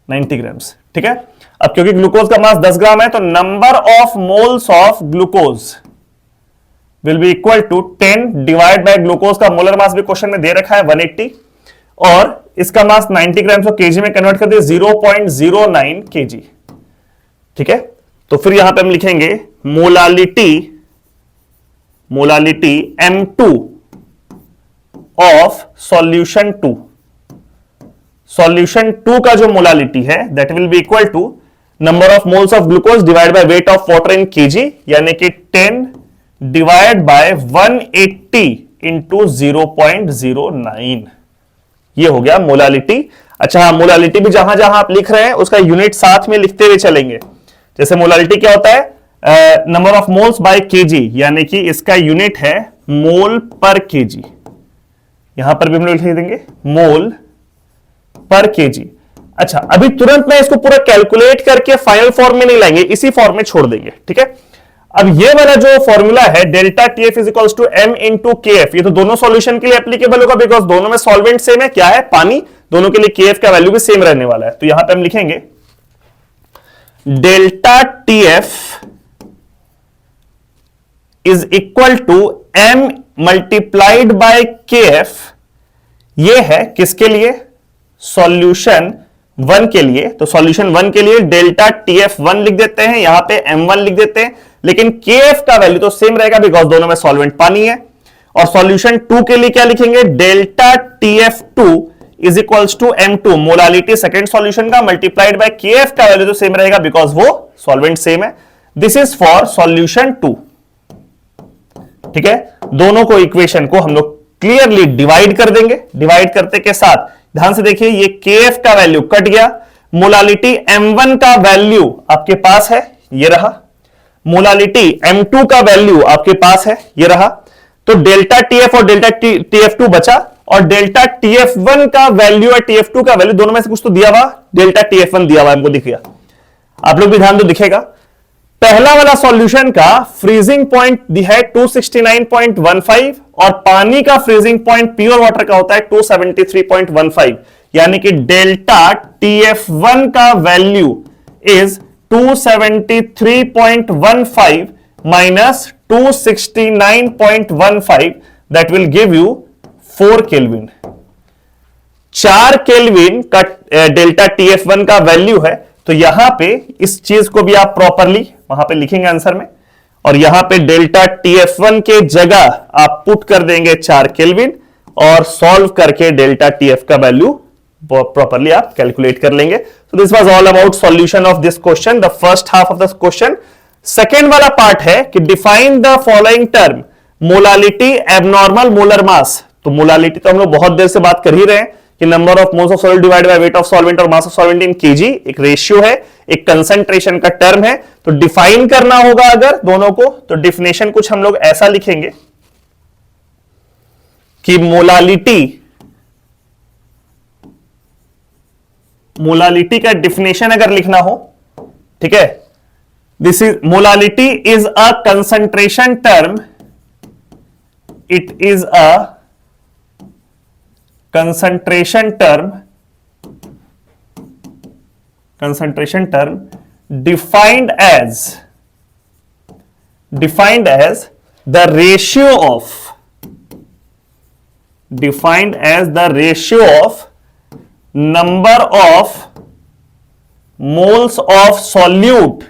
90 ग्राम्स, ठीक है। अब क्योंकि ग्लूकोज का मास 10 ग्राम है तो number of moles of glucose will be equal to 10 divide by glucose का मोलर मास भी क्वेश्चन में दे रखा है 180 और इसका मास 90 ग्राम को केजी में कन्वर्ट कर दिया 0.09 केजी, ठीक है। तो फिर यहां पे हम लिखेंगे molality M2 of solution 2। Solution 2 का जो मोलालिटी है that will be equal to number of moles of glucose divide by weight of water in KG, यानी कि 10 डिवाइड बाय 180 इंटू 0.09। ये हो गया मोलालिटी। अच्छा हाँ, मोलालिटी भी जहां जहां आप लिख रहे हैं उसका यूनिट साथ में लिखते हुए चलेंगे। जैसे मोलालिटी क्या होता है, number of moles by KG, यानी कि इसका यूनिट है मोल पर केजी। यहां पर भी हम लोग लिख देंगे मोल पर केजी। अच्छा, अभी तुरंत मैं इसको पूरा कैलकुलेट करके फाइनल फॉर्म में नहीं लाएंगे, इसी फॉर्म में छोड़ देंगे, ठीक है। अब ये वाला जो फॉर्मूला है delta TF is equals to M into KF, ये तो दोनों सॉल्यूशन के लिए एप्लीकेबल होगा बिकॉज दोनों में सॉल्वेंट सेम है, क्या है, पानी। दोनों के लिए KF का वैल्यू भी सेम रहने वाला है। तो यहां पे हम लिखेंगे delta TF is equal to M multiplied by KF। ये है किसके लिए, सॉल्यूशन 1 के लिए। तो सॉल्यूशन 1 के लिए डेल्टा TF1 लिख देते हैं, यहां पे M1 लिख देते हैं, लेकिन KF का वैल्यू तो सेम रहेगा बिकॉज दोनों में सॉल्वेंट पानी है। और सॉल्यूशन 2 के लिए क्या लिखेंगे, delta TF2 is equals to M2 molality second solution का मल्टीप्लाइड बाय KF का वैल्यू तो सेम रहेगा बिकॉज वो सॉल्वेंट सेम है। दिस इज फॉर सॉल्यूशन 2, ठीक है। दोनों को इक्वेशन को हम लोग क्लियरली डिवाइड कर देंगे। डिवाइड करते के साथ ध्यान से देखिए, ये KF का वैल्यू कट गया, मोलालिटी M1 का वैल्यू आपके पास है, ये रहा। मोलालिटी M2 का वैल्यू आपके पास है, ये रहा। तो डेल्टा TF और डेल्टा TF2 बचा और डेल्टा TF1 का वैल्यू और TF2 का वैल्यू दोनों में से कुछ तो दिया हुआ, डेल्टा TF1 दिया हुआ हमको दिख गया। आप लोग भी ध्यान दो, दिखेगा। पहला वाला सॉल्यूशन का फ्रीजिंग पॉइंट दिया है 269.15 और पानी का फ्रीजिंग पॉइंट प्योर वाटर का होता है 273.15, यानी कि डेल्टा TF1 का value is 273.15 minus 269.15, that will give you 4 kelvin. 4 kelvin का डेल्टा TF1 का वैल्यू है। तो यहां पे इस चीज को भी आप प्रॉपरली वहां पे लिखेंगे आंसर में, और यहां पे डेल्टा TF1 के जगह आप पुट कर देंगे 4 केल्विन और सॉल्व करके डेल्टा TF का वैल्यू प्रॉपरली आप कैलकुलेट कर लेंगे। So this was all about solution of this question, the first half of this question. Second वाला पार्ट है कि define the following term molality abnormal molar mass. तो molality तो हम लोग बहुत देर से बात कर ही रहे हैं कि number of moles of solvent divided by weight of solvent और mass of solvent in KG एक रेशियो है, एक कंसंट्रेशन का टर्म है। तो डिफाइन करना होगा अगर दोनों को, तो डिफिनेशन कुछ हम लोग ऐसा लिखेंगे कि मोलालिटी का डिफिनेशन अगर लिखना हो, ठीक है, this is molality is a concentration term, it is a concentration term defined as the ratio of number of moles of solute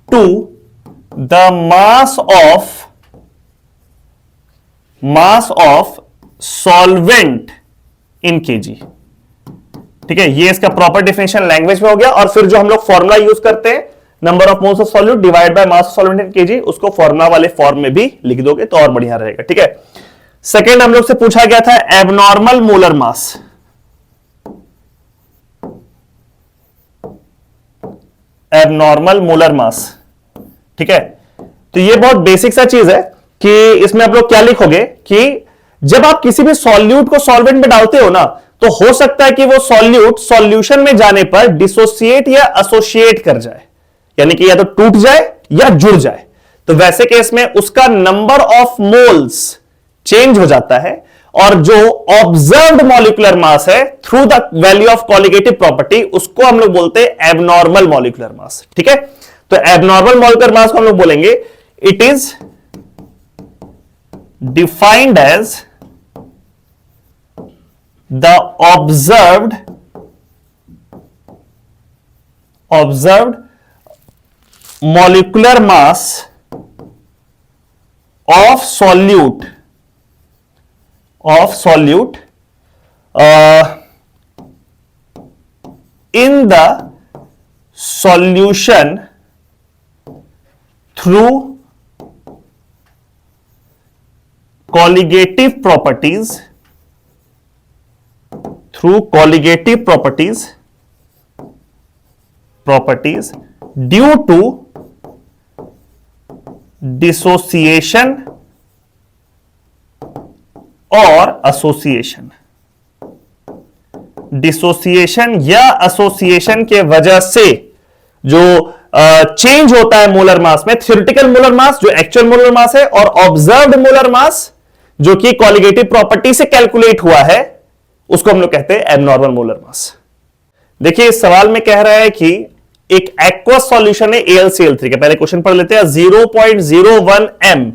to the mass of solvent in KG, ठीक है। ये इसका प्रॉपर डिफिनेशन लैंग्वेज में हो गया। और फिर जो हम लोग फॉर्मूला यूज करते हैं number of moles of solute divide by mass of solvent in KG, उसको फॉर्मूला वाले फॉर्म में भी लिख दोगे तो और बढ़िया रहेगा, ठीक है। सेकेंड हम लोग से पूछा गया था abnormal molar mass. Abnormal molar mass. ठीक है, तो ये बहुत बेसिक सा चीज है कि इसमें आप लोग क्या लिखोगे कि जब आप किसी भी सॉल्यूट को सॉल्वेंट में डालते हो ना, तो हो सकता है कि वो सॉल्यूट सॉल्यूशन में जाने पर डिसोसिएट या एसोसिएट कर जाए, यानी कि या तो टूट जाए या जुड़ जाए। तो वैसे केस में उसका नंबर ऑफ मोल्स चेंज हो जाता है, और जो ऑब्जर्व्ड मॉलिक्यूलर मास है through the value of colligative property, उसको हम लोग बोलते हैं एबनॉर्मल मॉलिक्यूलर मास। ठीक है, तो एबनॉर्मल मॉलिक्यूलर मास को हम लोग बोलेंगे it is defined as the observed molecular mass of solute in the solution through colligative properties due to dissociation और एसोसिएशन। डिसोसिएशन या एसोसिएशन के वजह से जो चेंज होता है मोलर मास में, थ्योरेटिकल मोलर मास जो एक्चुअल मोलर मास है, और ऑब्जर्व्ड मोलर मास जो कि कॉलिगेटिव प्रॉपर्टी से कैलकुलेट हुआ है, उसको हम लोग कहते हैं एबनॉर्मल मोलर मास। देखिए इस सवाल में कह रहा है कि एक एक्वस सॉल्यूशन है AlCl3 का। पहले क्वेश्चन पढ़ लेते हैं। 0.01 m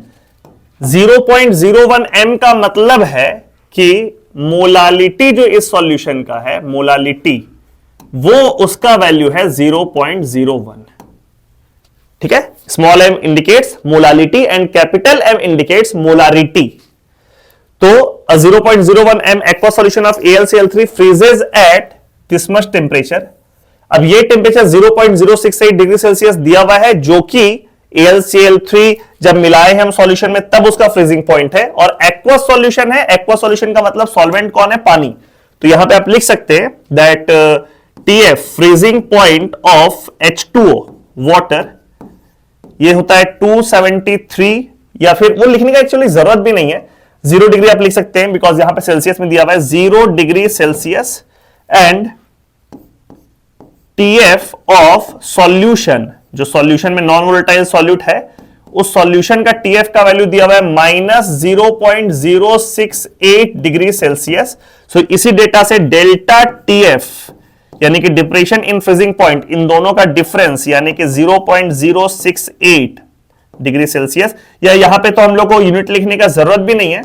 0.01 m का मतलब है कि मोलालिटी जो इस सॉल्यूशन का है, मोलालिटी वो उसका वैल्यू है 0.01। ठीक है, small m indicates molality and capital M indicates molarity. तो 0.01 m aqueous solution of AlCl3 फ्रीजेज at this much temperature. अब ये टेम्परेचर 0.068 डिग्री सेल्सियस दिया हुआ है, जो कि AlCl3 जब मिलाए हैं हम सॉल्यूशन में तब उसका फ्रीजिंग पॉइंट है, और एक्वस सॉल्यूशन है। एक्वस सॉल्यूशन का मतलब सॉल्वेंट कौन है? पानी। तो यहां पे आप लिख सकते हैं that TF freezing point of H2O water, ये होता है 273, या फिर वो लिखने का एक्चुअली जरूरत भी नहीं है, 0 डिग्री आप लिख सकते हैं, बिकॉज यहां पे सेल्सियस में दिया हुआ है 0 degree Celsius. And TF of solution, जो सॉल्यूशन में नॉन वोलेटाइल सॉल्यूट है, उस सॉल्यूशन का TF का वैल्यू दिया हुआ है -0.068 डिग्री सेल्सियस। सो इसी डेटा से डेल्टा TF यानी कि डिप्रेशन इन फ्रीजिंग पॉइंट, इन दोनों का डिफरेंस यानी कि 0.068 डिग्री सेल्सियस, या यहां पे तो हम लोग को यूनिट लिखने का जरूरत भी नहीं है,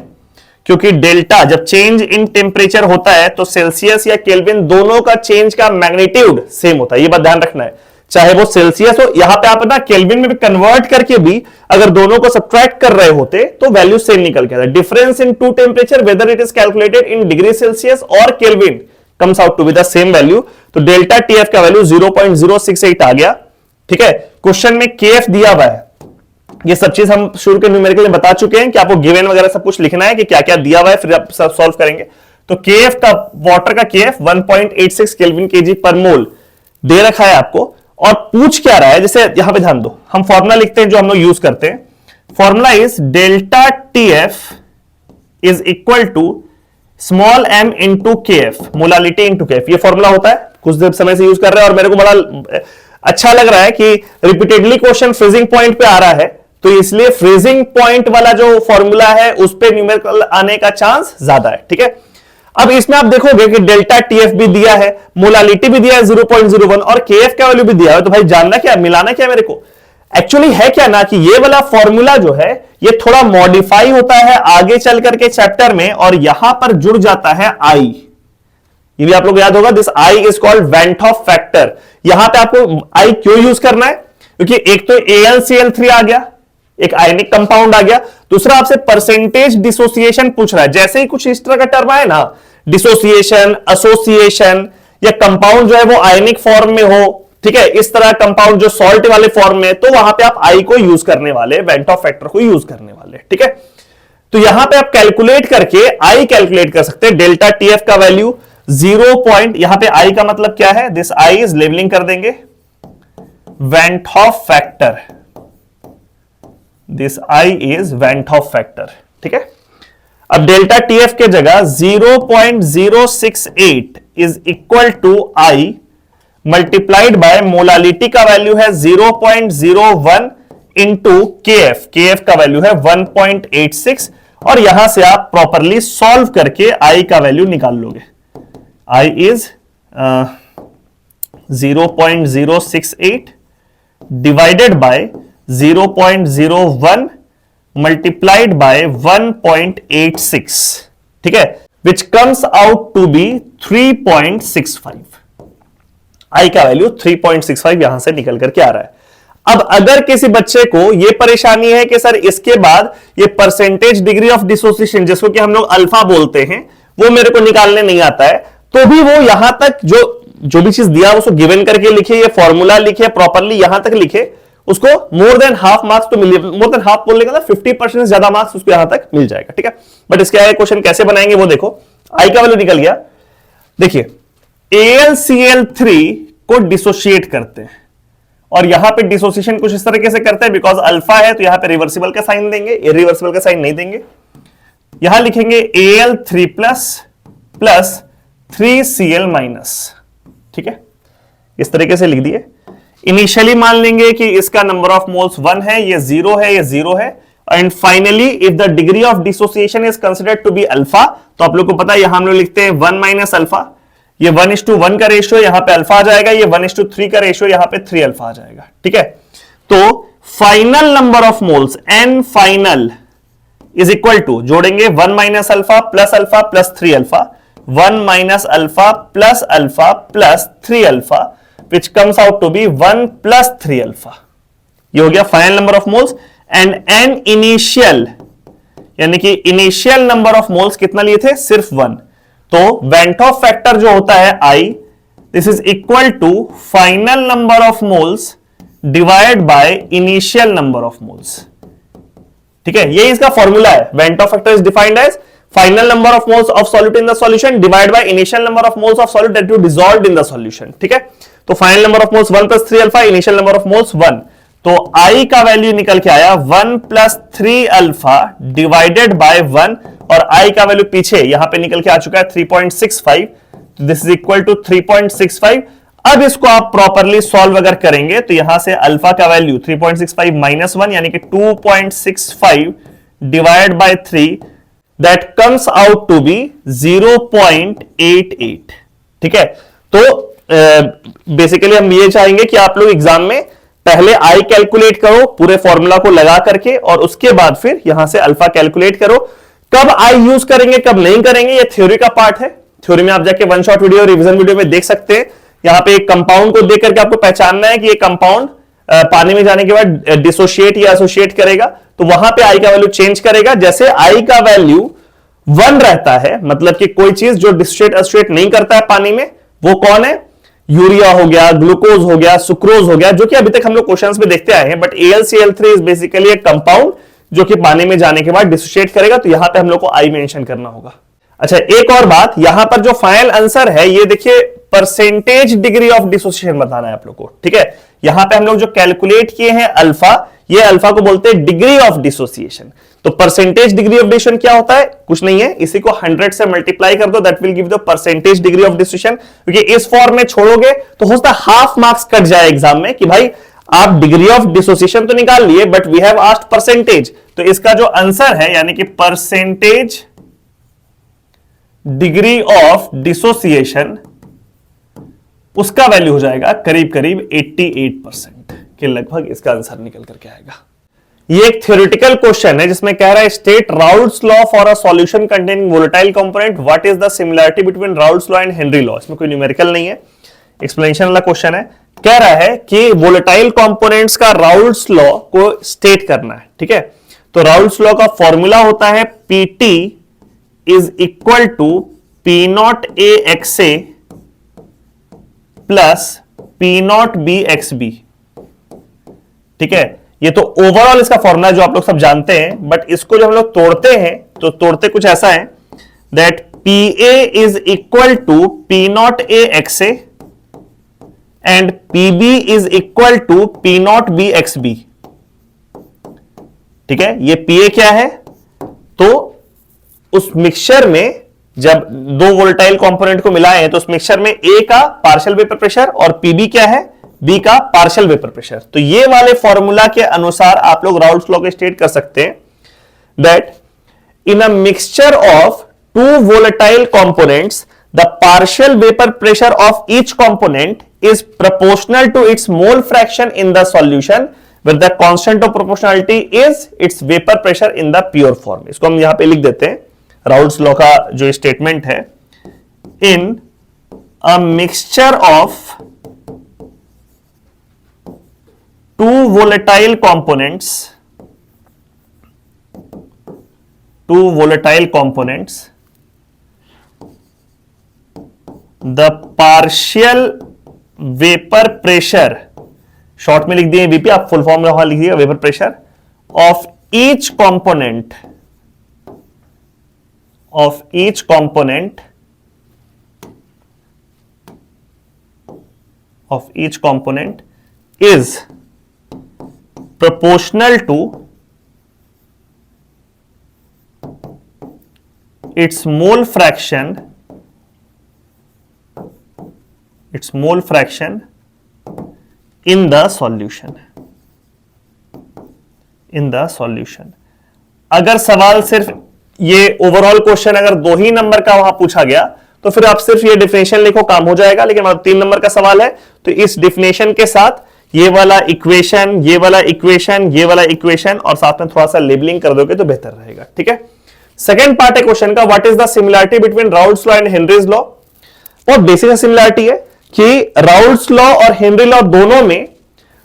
क्योंकि डेल्टा जब चेंज इन टेम्परेचर होता है तो सेल्सियस या केल्विन दोनों का चेंज का मैग्नीट्यूड सेम होता है। ये बात ध्यान रखना है, चाहे वो सेल्सियस हो, यहां पे आप ना केल्विन में भी कन्वर्ट करके भी अगर दोनों को सब्ट्रैक्ट कर रहे होते तो वैल्यू सेम निकल के आता है। Difference in two temperature whether it is calculated in degree Celsius और Kelvin comes out to be the same value. तो डेल्टा TF का वैल्यू 0.068 आ गया। ठीक है, क्वेश्चन में KF दिया हुआ है, ये सब चीज हम शुरू के न्यूमेरिकल में बता चुके हैं कि आपको गिवन वगैरह सब कुछ लिखना है कि क्या क्या दिया हुआ है, फिर आप सब सॉल्व करेंगे। तो KF का, वाटर का KF 1.86 केल्विन kg पर मोल दे रखा है आपको, और पूछ क्या रहा है, जैसे यहां पे ध्यान दो, हम फॉर्मूला लिखते हैं जो हम लोग यूज करते हैं। Formula is delta TF is equal to small m into KF, molality into KF। ये फॉर्मूला होता है, कुछ देर समय से यूज कर रहे हैं, और मेरे को बड़ा अच्छा लग रहा है कि रिपीटेडली क्वेश्चन फ्रीजिंग पॉइंट पे आ रहा है, तो इसलिए फ्रीजिंग पॉइंट वाला जो फॉर्मूला है उस पे न्यूमेरिकल आने का चांस ज्यादा है। ठीक है, अब इसमें आप देखोगे कि डेल्टा TF भी दिया है, मोलालिटी भी दिया है 0.01, और KF का वैल्यू भी दिया है। तो भाई जानना क्या, मिलाना क्या मेरे को, एक्चुअली है क्या ना कि ये वाला फॉर्मूला जो है ये थोड़ा मॉडिफाई होता है आगे चल करके चैप्टर में, और यहां पर जुड़ जाता है I। ये भी आप लोग याद होगा, this I is called went Hoff factor. यहां पे आपको I क्यों यूज करना है, क्योंकि एक तो AlCl3 आ गया, एक आयनिक कंपाउंड आ गया, दूसरा आपसे परसेंटेज डिसोसिएशन पूछ रहा है। जैसे ही कुछ इस तरह का टर्म आए ना, डिसोसिएशन, एसोसिएशन, या कंपाउंड जो है वो आयनिक फॉर्म में हो, ठीक है, इस तरह कंपाउंड जो सॉल्ट वाले फॉर्म में, तो वहां पे आप I को यूज करने वाले, वेंट ऑफ फैक्टर को यूज करने वाले। ठीक है, तो यहां पे आप कैलकुलेट करके I कैलकुलेट कर सकते हैं। डेल्टा TF का वैल्यू 0. यहां पे I का मतलब क्या है, दिस I इज लेबलिंग कर देंगे Van't Hoff factor. This I is Van't Hoff factor. ठीक है, अब डेल्टा टीएफ के जगह 0.068 is equal to I multiplied by molality का वैल्यू है 0.01 इंटू केएफ का वैल्यू है 1.86 और यहां से आप प्रॉपरली सॉल्व करके I का वैल्यू निकाल लोगे. I is 0.068 divided by 0.01 multiplied by 1.86. ठीक है, which comes out to be 3.65. I का वैल्यू 3.65 यहां से निकल करके आ रहा है. अब अगर किसी बच्चे को यह परेशानी है कि सर इसके बाद ये परसेंटेज डिग्री ऑफ डिसोसिएशन जिसको कि हम लोग अल्फा बोलते हैं वो मेरे को निकालने नहीं आता है, तो भी वो यहां तक जो भी चीज दिया उसको गिवन करके लिखे, ये फॉर्मूला लिखे, प्रॉपरली यहां तक लिखे, उसको मोर देन हाफ मार्क्स तो मिले. मोर देन हाफ बोलने का 50% ज्यादा मार्क्स उसको यहां तक मिल जाएगा. ठीक है, बट इसके आगे क्वेश्चन कैसे बनाएंगे वो देखो. I का वैल्यू निकल गया. देखिए AlCl3 को डिसोशिएट करते हैं और यहां पे डिसोसिएशन कुछ इस तरीके से करते हैं, बिकॉज अल्फा है तो यहां पे रिवर्सिबल का साइन देंगे, इरिवर्सिबल का साइन नहीं देंगे. यहां लिखेंगे Al3 प्लस 3Cl-. ठीक है, इस तरीके से लिख दिए. इनिशियली मान लेंगे कि इसका नंबर ऑफ मोल्स 1 है, ये 0 है, ये 0 है. And finally if the degree of dissociation is considered to be alpha, तो आप लोग को पता है यहां हम लोग लिखते हैं 1 माइनस अल्फा. ये 1:1 का रेशियो यहां पे अल्फा आ जाएगा, ये 1:3 का रेशियो यहां पे 3 अल्फा आ जाएगा. ठीक है, तो final number of moles n final is equal to, जोड़ेंगे 1 minus alpha plus 3 alpha, 1 minus alpha plus 3 alpha which comes out to be 1 plus 3 alpha. ये हो गया final number of moles. And n initial यानी कि initial number of moles कितना लिए थे, सिर्फ 1. तो Van't Hoff फैक्टर जो होता है I, this is equal to final number of moles divide by initial number of moles. ठीक है, ये इसका फॉर्मूला है. Van't Hoff factor is defined as final number of moles of solute in the solution divide by initial number of moles of solute that you dissolved in the solution. ठीक है, तो final number of moles 1 plus 3 alpha, initial number of moles 1. तो I का value निकल के आया 1 plus 3 alpha divided by 1 और I का वैल्यू पीछे यहां पे निकल के आ चुका है 3.65. This is equal to 3.65. अब इसको आप प्रॉपरली सॉल्व अगर करेंगे तो यहां से अल्फा का वैल्यू 3.65 माइनस 1 यानी कि 2.65 divide by 3 that comes out to be 0.88. ठीक है, तो बेसिकली हम ये चाहेंगे कि आप लोग एग्जाम में पहले I कैलकुलेट करो पूरे फॉर्मूला को लगा करके और उसके बाद फिर यहां से अल्फा कैलकुलेट करो. कब I यूज करेंगे कब नहीं करेंगे ये थ्योरी का पार्ट है. थ्योरी में आप जाके one shot video revision video में देख सकते हैं. यहां पे एक कंपाउंड को देख करके आपको पहचानना है कि ये कंपाउंड पानी में जाने के बाद डिसोशिएट या एसोसिएट करेगा, तो वहां पे I का वैल्यू चेंज करेगा. जैसे I का वैल्यू 1 रहता है, मतलब कि कोई चीज जो डिसोशिएट एसोसिएट नहीं करता है पानी में, वो कौन है, यूरिया हो गया, ग्लूकोज हो गया, सुक्रोज हो गया, जो कि अभी तक हम लोग क्वेश्चंस में देखते आए हैं. बट AlCl3 इज बेसिकली एक कंपाउंड जो कि पानी में जाने के बाद डिसोशिएट करेगा, तो यहां पे हम लोग को I मेंशन करना होगा. अच्छा, एक और बात, यहां पर जो फाइनल आंसर है ये देखिए परसेंटेज डिग्री ऑफ डिसोसिएशन बताना है आप लोग को. ठीक है, यहां पे हम लोग जो कैलकुलेट किए हैं अल्फा, ये अल्फा को बोलते हैं डिग्री ऑफ डिसोसिएशन. तो परसेंटेज डिग्री ऑफ डिसोसिएशन क्या होता है, कुछ नहीं है, इसी को 100 से मल्टीप्लाई कर दो, that will give the percentage degree of dissociation. क्योंकि इस फॉर्म में छोड़ोगे तो हो सकता है हाफ मार्क्स कट जाए एग्जाम में कि भाई आप डिग्री ऑफ डिसोसिएशन तो निकाल लिए but we have asked percentage. तो इसका जो आंसर है यानी कि परसेंटेज डिग्री ऑफ डिसोसिएशन, उसका वैल्यू हो जाएगा करीब करीब 88% के लगभग इसका आंसर निकल करके आएगा. ये एक थ्योरेटिकल क्वेश्चन है जिसमें कह रहा है state Raoult's law for a solution containing volatile component, what is the similarity between Raoult's law and Henry law. इसमें कोई न्यूमेरिकल नहीं है, एक्सप्लेनेशन वाला क्वेश्चन है. कह रहा है कि वोलेटाइल कंपोनेंट्स का राउल्ट्स लॉ को स्टेट करना है. ठीक है, तो राउल्ट्स लॉ का फॉर्मूला होता है PT is equal to P0AXA plus P0BXB. ठीक है, ये तो ओवरऑल इसका फॉर्मूला जो आप लोग सब जानते हैं, बट इसको जब हम लोग तोड़ते हैं तो तोड़ते कुछ ऐसा है that PA is equal to P0AXA and PB is equal to P naught B X B. ठीक है, ये पीए क्या है, तो उस मिक्सचर में जब दो वोलेटाइल कंपोनेंट को मिलाए हैं तो उस मिक्सचर में ए का पार्शियल वेपर प्रेशर और पीबी क्या है, बी का पार्शियल वेपर प्रेशर। तो ये वाले फॉर्मूला के अनुसार आप लोग राउल्ट्स लॉ को स्टेट कर सकते हैं that in a mixture of two volatile components the partial vapour pressure of each component is proportional to its mole fraction in the solution where the constant of proportionality is its vapor pressure in the pure form। इसको हम यहां पे लिख देते हैं, Raoult's law का जो statement है, in a mixture of two volatile components the partial vapor pressure, short में लिख दिए वीपी, आप फुल फॉर्म में वहां लिख दिए vapour pressure of each component is proportional to its mole fraction in the solution। अगर सवाल सिर्फ ये ओवरऑल क्वेश्चन अगर 2 ही नंबर का वहां पूछा गया तो फिर आप सिर्फ ये डिफिनेशन लिखो, काम हो जाएगा। लेकिन 3 नंबर का सवाल है तो इस डिफिनेशन के साथ ये वाला इक्वेशन, ये वाला इक्वेशन, ये वाला इक्वेशन और साथ में थोड़ा सा लेबलिंग कर दोगे तो बेहतर रहेगा। ठीक है, सेकंड पार्ट है क्वेश्चन का, what is the similarity between Raoult's law and Henry's law. बहुत बेसिक सिमिलरिटी है कि राउल्ट्स लॉ और हेनरी लॉ दोनों में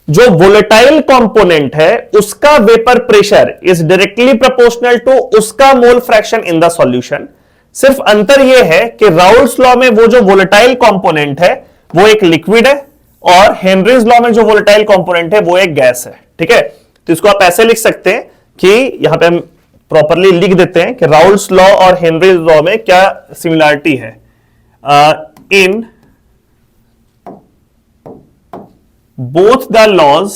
जो वोलेटाइल कंपोनेंट है उसका vapour pressure is directly proportional to उसका mole fraction in the solution. सिर्फ अंतर यह है कि राउल्ट्स लॉ में वो जो वोलेटाइल कंपोनेंट है वो एक लिक्विड है और हेनरीज लॉ में जो वोलेटाइल कंपोनेंट है वो एक गैस है। ठीक है, तो इसको आप ऐसे लिख सकते हैं कि यहां पे हम प्रॉपरली लिख देते हैं कि राउल्ट्स लॉ और हेनरीज लॉ में क्या सिमिलरिटी है। इन both the laws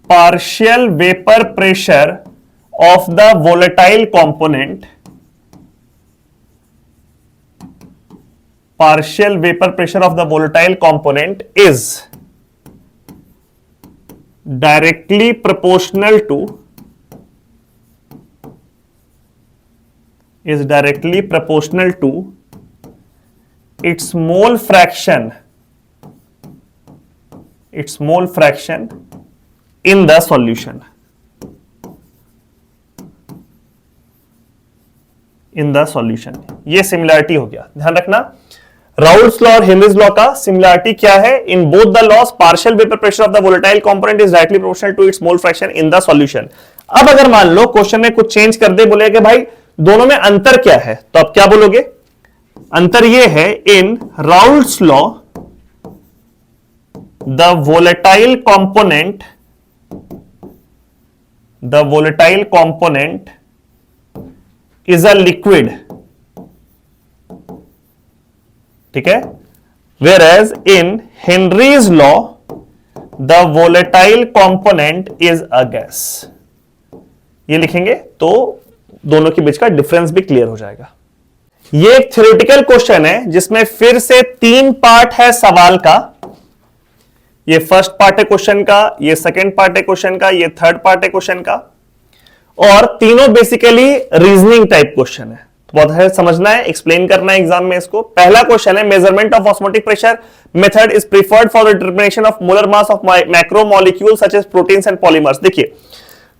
partial vapor pressure of the volatile component is directly proportional to its mole fraction in the solution। ये सिमिलरिटी हो गया, ध्यान रखना। राउल्ट्स लॉ और हेनरीज लॉ का सिमिलरिटी क्या है, in both the laws partial vapour pressure of the volatile component is directly proportional to its mole fraction in the solution. अब अगर मान लो क्वेश्चन में कुछ चेंज कर दे, बोले कि भाई दोनों में अंतर क्या है, तो आप क्या बोलोगे, अंतर यह है in Raoult's law the volatile component is a liquid. ठीक है, whereas in Henry's law the volatile component is a gas. ये लिखेंगे तो दोनों के बीच का डिफरेंस भी क्लियर हो जाएगा। ये एक थ्योरेटिकल क्वेश्चन है जिसमें फिर से 3 पार्ट है सवाल का। ये फर्स्ट पार्ट है क्वेश्चन का, ये सेकंड पार्ट है क्वेश्चन का, ये थर्ड पार्ट है क्वेश्चन का, और तीनों बेसिकली रीजनिंग टाइप क्वेश्चन है। तो बहुत है समझना है, एक्सप्लेन करना है एग्जाम में इसको। पहला क्वेश्चन है, measurement of osmotic pressure method is preferred for the determination of molar mass of macromolecule such as proteins and polymers. देखिए,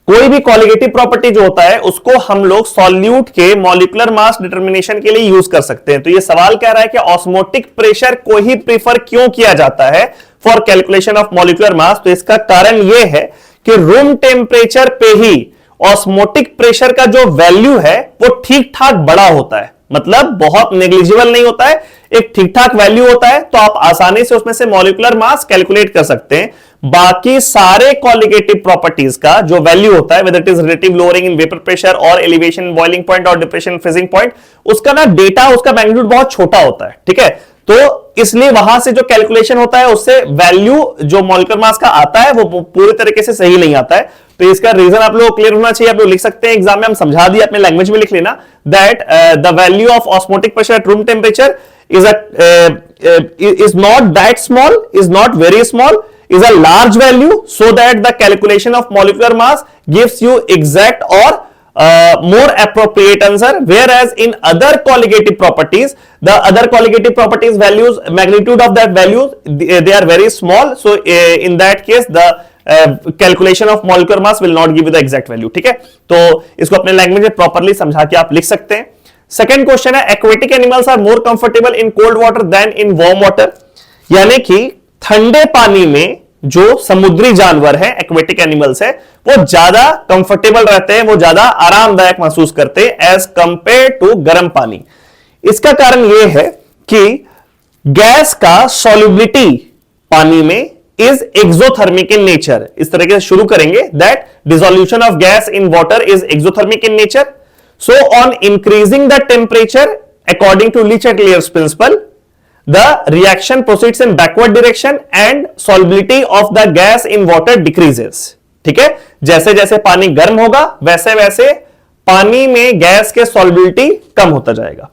कोई भी क्वालिटेटिव प्रॉपर्टी जो होता है उसको हम लोग सॉल्यूट के मॉलिक्यूलर मास डिटरमिनेशन के लिए यूज कर सकते हैं। तो ये सवाल कह रहा है कि ऑस्मोटिक प्रेशर को ही प्रीफर क्यों किया जाता है for calculation of molecular mass. तो इसका कारण यह है कि रूम टेम्परेचर पे ही ऑस्मोटिक प्रेशर का जो वैल्यू है वो ठीक ठाक बड़ा होता है, मतलब बहुत नेग्लिजिबल नहीं होता है, एक ठीक ठाक वैल्यू होता है। तो आप आसानी से उसमें से मॉलिक्यूलर मास कैलकुलेट कर सकते हैं। बाकी सारे कॉलिगेटिव प्रॉपर्टीज का जो वैल्यू होता है, weather it is relative lowering in vapour pressure और एलिवेशन बॉइलिंग पॉइंट और डिप्रेशन फ्रीजिंग पॉइंट, उसका ना डेटा, उसका मैग्नीट्यूड बहुत छोटा होता है, ठीक है। तो इसलिए वहां से जो कैलकुलेशन होता है उससे वैल्यू जो मॉलिक्यूलर मास का आता है वो पूरी तरीके से सही नहीं आता है। तो इसका रीजन आप लोग क्लियर होना चाहिए। आप लोग लिख सकते हैं, एग्जाम में हम समझा दिए, अपने लैंग्वेज में लिख लेना, that the value of osmotic pressure at room temperature is not that small, is not very small, is a large value, so that the calculation of molecular mass gives you exact or more appropriate answer. Whereas in other colligative properties, the other colligative properties values, magnitude of that values, they are very small. So in that case, the calculation of molecular mass will not give you the exact value. ठीक है, तो इसको अपने language में properly समझा के आप लिख सकते हैं। सेकेंड क्वेश्चन है, aquatic animals are more comfortable in cold water than in warm water, यानी कि ठंडे पानी में जो समुद्री जानवर हैं, एक्वेटिक एनिमल्स है, वो ज्यादा कंफर्टेबल रहते हैं, वो ज्यादा आरामदायक महसूस करते हैं एज कंपेयर टू गर्म पानी। इसका कारण यह है कि गैस का सॉल्युबिलिटी पानी में इज एक्सोथर्मिक इन नेचर। इस तरीके से शुरू करेंगे, that dissolution of gas in water is exothermic in nature. So on increasing the temperature, according to Li-Chatelier's principle, the reaction proceeds in backward direction and solubility of the gas in water decreases. ठीक है, जैसे जैसे पानी गर्म होगा वैसे वैसे पानी में गैस के solubility कम होता जाएगा।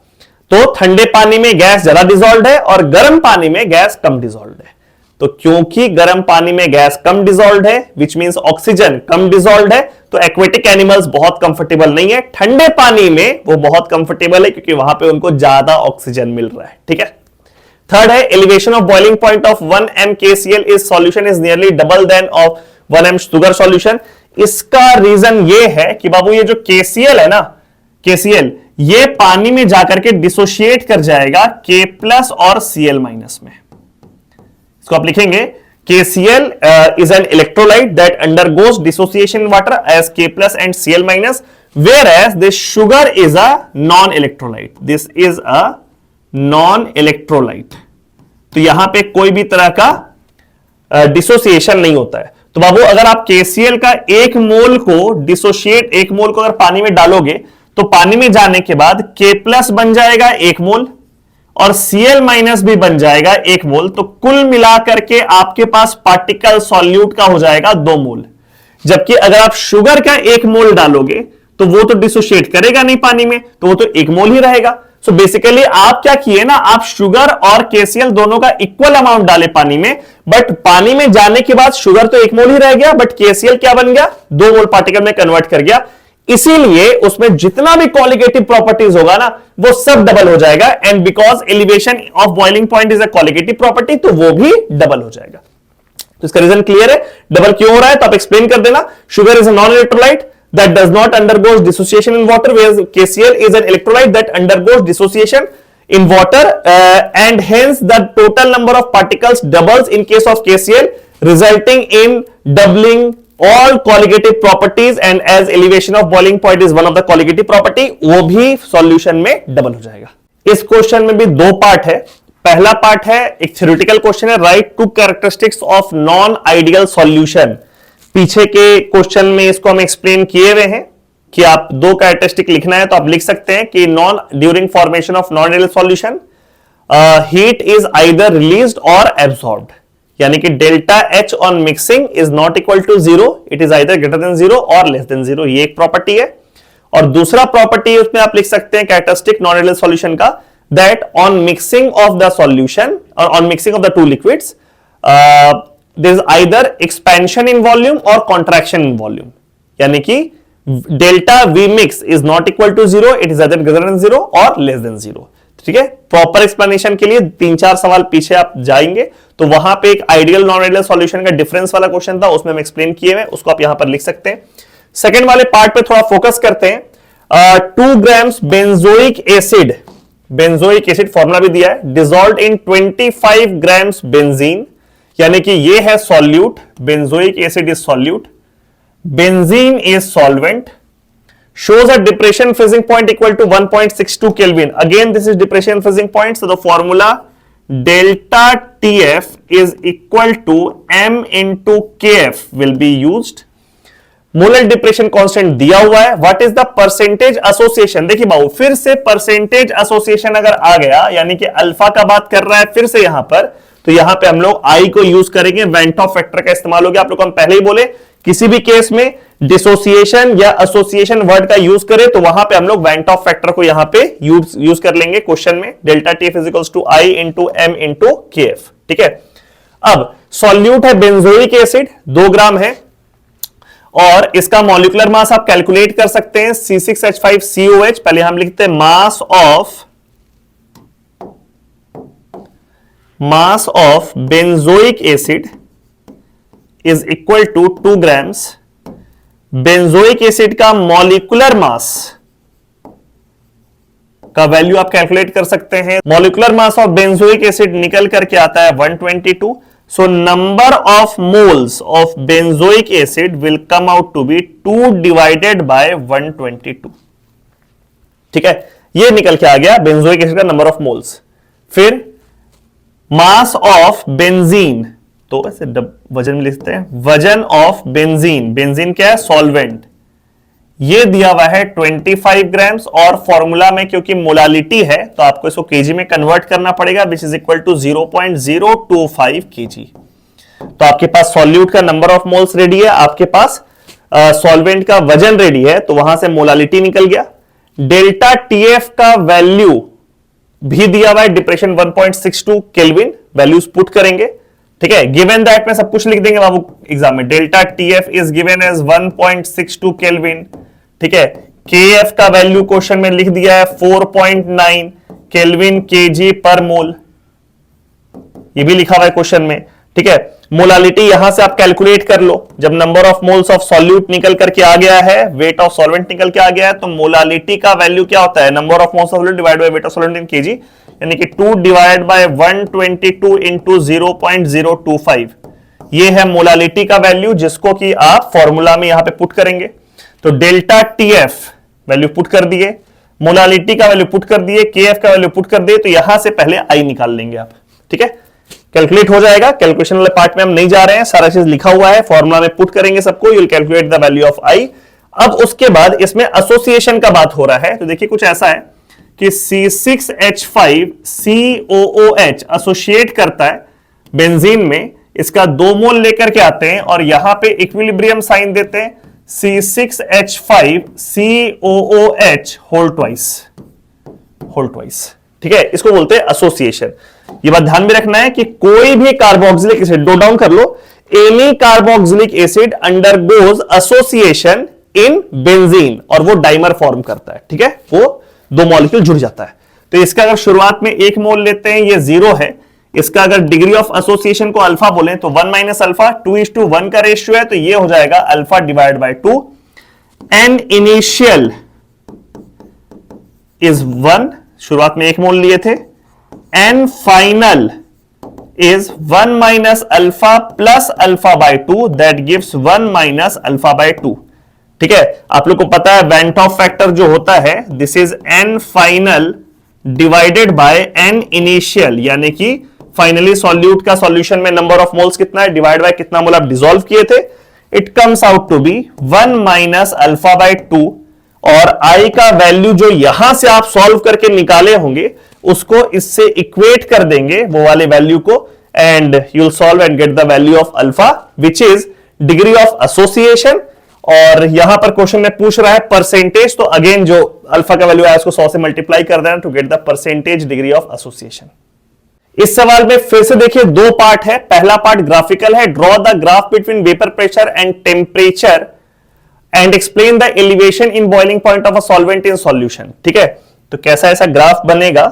तो ठंडे पानी में गैस ज्यादा डिसॉल्व है और गर्म पानी में गैस कम डिसॉल्व है। तो क्योंकि गर्म पानी में गैस कम डिसॉल्व है, which means oxygen come dissolve है, तो एक्वेटिक एनिमल्स बहुत कंफर्टेबल नहीं है। ठंडे पानी में वो बहुत कंफर्टेबल है क्योंकि वहां पे उनको ज्यादा ऑक्सीजन मिल रहा है। ठीक है, थर्ड है, elevation of boiling point of 1 mkcl is solution is nearly double than of 1 m sugar solution. इसका रीजन ये है कि बाबू ये जो KCl है ना, KCl ये पानी में जाकर के डिसोशिएट कर जाएगा K+ और Cl- में। इसको आप लिखेंगे, KCl is an electrolyte that undergoes dissociation in water as K+ and Cl-, whereas this sugar is a non-electrolyte. This is a non-electrolyte. तो यहां पे कोई भी तरह का डिसोसिएशन नहीं होता है। तो बाबू अगर आप KCl का एक मोल को अगर पानी में डालोगे तो पानी में जाने के बाद K+ बन जाएगा 1 मोल और Cl- भी बन जाएगा 1 मोल। तो कुल मिलाकर के आपके पास पार्टिकल सॉल्यूट का हो जाएगा 2 मोल। जबकि अगर आप शुगर का 1 मोल डालोगे तो वो तो डिसोशिएट करेगा नहीं पानी में, तो वो तो 1 मोल ही रहेगा। सो बेसिकली आप क्या किए ना, आप शुगर और KCl दोनों का इक्वल अमाउंट डाले पानी में, बट पानी में जाने के बाद शुगर तो 1 मोल ही रह गया, बट KCl क्या बन गया, 2 मोल पार्टिकल में कन्वर्ट कर गया। इसीलिए उसमें जितना भी कॉलिगेटिव प्रॉपर्टीज होगा ना वो सब डबल हो जाएगा, and because elevation of boiling point is a colligative property, तो वो भी डबल हो जाएगा। तो इसका रीजन क्लियर है, डबल क्यों हो रहा है तो आप एक्सप्लेन कर देना। Sugar is a non electrolyte that does not undergoes dissociation in water, where KCl is an electrolyte that undergoes dissociation in water and hence the total number of particles doubles in case of KCl, resulting in doubling all colligative properties, and as elevation of boiling point is one of the colligative property, वो भी solution में double हो जाएगा। इस question में भी 2 part है। पहला पार्ट है एक थ्योरेटिकल क्वेश्चन है, right 2 characteristics of non ideal solution. पीछे के क्वेश्चन में इसको हम एक्सप्लेन किए हुए हैं कि आप 2 कैरेक्टरिस्टिक लिखना है तो आप लिख सकते हैं कि during formation of non ideal solution heat is either released और एब्सॉर्ब्ड, यानी कि delta H on mixing is not equal to 0, it is either greater than 0 और लेस देन 0। ये एक प्रॉपर्टी है। और दूसरा प्रॉपर्टी उसमें आप लिख सकते हैं कैरेक्टरिस्टिक नॉन आइडियल सॉल्यूशन का, that on mixing of the solution और on mixing of the 2 liquids there is either expansion in volume और कॉन्ट्रैक्शन इन वॉल्यूम, यानी कि delta V mix is not equal to 0, it is either greater than 0 और less than 0। ठीक है, proper explanation के लिए 3-4 सवाल पीछे आप जाएंगे तो वहां पे एक आइडियल नॉन आइडियल सॉल्यूशन का डिफरेंस वाला क्वेश्चन था, उसमें हम एक्सप्लेन किए हुए, उसको आप यहां पर लिख सकते हैं। सेकंड वाले पार्ट पे थोड़ा फोकस करते हैं। 2 ग्राम्स बेंजोइक एसिड फॉर्मूला भी दिया है, डिसॉल्व्ड इन 25 ग्राम्स बेंजीन, यानी कि ये है solute, benzoic acid is solute, benzene is solvent, shows a depression freezing point equal to 1.62 Kelvin. Again this is depression freezing point, so the formula delta TF is equal to M into KF will be used. Molar depression constant दिया हुआ है, what is the percentage association. देखिए बाबू, फिर से percentage association अगर आ गया, यानी कि अल्फा का बात कर रहा है फिर से यहां पर, तो यहां पे हम लोग आई को यूज करेंगे, वेंट ऑफ फैक्टर का इस्तेमाल हो गया। आप लोग हम पहले ही बोले किसी भी केस में डिसोसिएशन या एसोसिएशन वर्ड का यूज करें तो वहां पे हम लोग वेंट ऑफ फैक्टर को यहां पे यूज कर लेंगे क्वेश्चन में। Delta TF is equals to I into M into KF। ठीक है, अब सॉल्यूट है बेंजोइक एसिड 2 ग्राम है, और इसका मॉलिक्यूलर मास आप कैलकुलेट कर सकते हैं C6H5COH। पहले हम लिखते हैं mass of benzoic acid is equal to 2 grams. Benzoic acid का मॉलिक्यूलर मास का वैल्यू आप कैलकुलेट कर सकते हैं। Molecular mass of benzoic acid निकल करके आता है 122। So number of moles of benzoic acid will come out to be 2 divided by 122। ठीक है, ये निकल के आ गया बेंजोइक एसिड का नंबर ऑफ मोल्स। फिर मास ऑफ बेंजीन, तो ऐसे वजन में लिखते हैं, वजन ऑफ बेंजीन। बेंजीन क्या है? सॉल्वेंट। ये दिया हुआ है 25 ग्राम्स, और फॉर्मूला में क्योंकि मोलालिटी है तो आपको इसको केजी में कन्वर्ट करना पड़ेगा, which is equal to 0.025 kg. तो आपके पास सॉल्यूट का नंबर ऑफ मोल्स रेडी है, आपके पास सॉल्वेंट का वजन रेडी है, तो वहां से मोलालिटी निकल गया। डेल्टा TF का वैल्यू भी दिया हुआ है, डिप्रेशन 1.62 केल्विन, वैल्यूज पुट करेंगे। ठीक है, गिवन दैट में सब कुछ लिख देंगे बाबू एग्जाम में। Delta TF is given as 1.62 kelvin. ठीक है, KF का वैल्यू क्वेश्चन में लिख दिया है 4.9 केल्विन kg पर मोल, ये भी लिखा हुआ है क्वेश्चन में। ठीक है, मोलालिटी यहां से आप कैलकुलेट कर लो। जब number of moles of solute निकल करके आ गया है, वेट ऑफ सॉल्वेंट निकल के आ गया है, तो मोलालिटी का वैल्यू क्या होता है? Number of moles of solute divide by weight of solvent in KG, यानी कि 2 डिवाइड बाय 122 इंटू 0.025। ये है मोलालिटी का वैल्यू, जिसको कि आप फॉर्मूला में यहां पे पुट करेंगे। तो डेल्टा TF वैल्यू पुट कर दिए, मोलालिटी का वैल्यू पुट कर दिए, KF का वैल्यू पुट कर दिए, तो यहां से पहले आई निकाल लेंगे आप। ठीक है, कैलकुलेट हो जाएगा। कैलकुलेशन वाले पार्ट में हम नहीं जा रहे हैं, सारा चीज लिखा हुआ है, फॉर्मूला में पुट करेंगे सबको, you will calculate the value of i. अब उसके बाद इसमें एसोसिएशन का बात हो रहा है, तो देखिए कुछ ऐसा है कि C6H5COOH एसोसिएट करता है बेंजीन में, इसका 2 मोल लेकर के आते हैं और यहां पे इक्विलिब्रियम साइन देते हैं, C6H5COOH होल ट्वाइस। ठीक है, इसको बोलते हैं एसोसिएशन। ये बात ध्यान में रखना है कि कोई भी कार्बोक्सिलिक एसिड, नोट डाउन कर लो, any carboxylic acid undergoes association in benzene, और वो डाइमर फॉर्म करता है। ठीक है, वो 2 मॉलिक्यूल जुड़ जाता है। तो इसका अगर शुरुआत में 1 मोल लेते हैं, ये 0 है। इसका अगर डिग्री ऑफ एसोसिएशन को अल्फा बोले तो 1 माइनस अल्फा, 2:1 का रेशियो है, तो ये हो जाएगा alpha divide by 2। N initial is 1, शुरुआत में 1 मोल लिए थे। N final is 1 minus alpha plus alpha by 2, that gives 1 minus alpha by 2। ठीक है, आप लोग को पता है वेंट ऑफ फैक्टर जो होता है, this is an final divided by an initial, यानी कि फाइनली सॉल्यूट का सॉल्यूशन में नंबर ऑफ मोल्स कितना है डिवाइड बाय कितना मोल आप डिसॉल्व किए थे। It comes out to be 1 minus alpha by 2, और आई का वैल्यू जो यहां से आप सॉल्व करके निकाले होंगे उसको इससे इक्वेट कर देंगे, वो वाले वैल्यू को, and you will solve and gate the value of alpha, which is degree of association. और यहां पर क्वेश्चन में पूछ रहा है परसेंटेज, तो अगेन जो अल्फा का वैल्यू आया उसको 100 से मल्टीप्लाई कर देना to get the percentage degree of association. इस सवाल में फिर से देखिए 2 पार्ट है। पहला पार्ट ग्राफिकल है, draw the graph between vapour pressure and temperature and explain the elevation in boiling point of a solvent in solution. ठीक है, तो कैसा ऐसा ग्राफ बनेगा,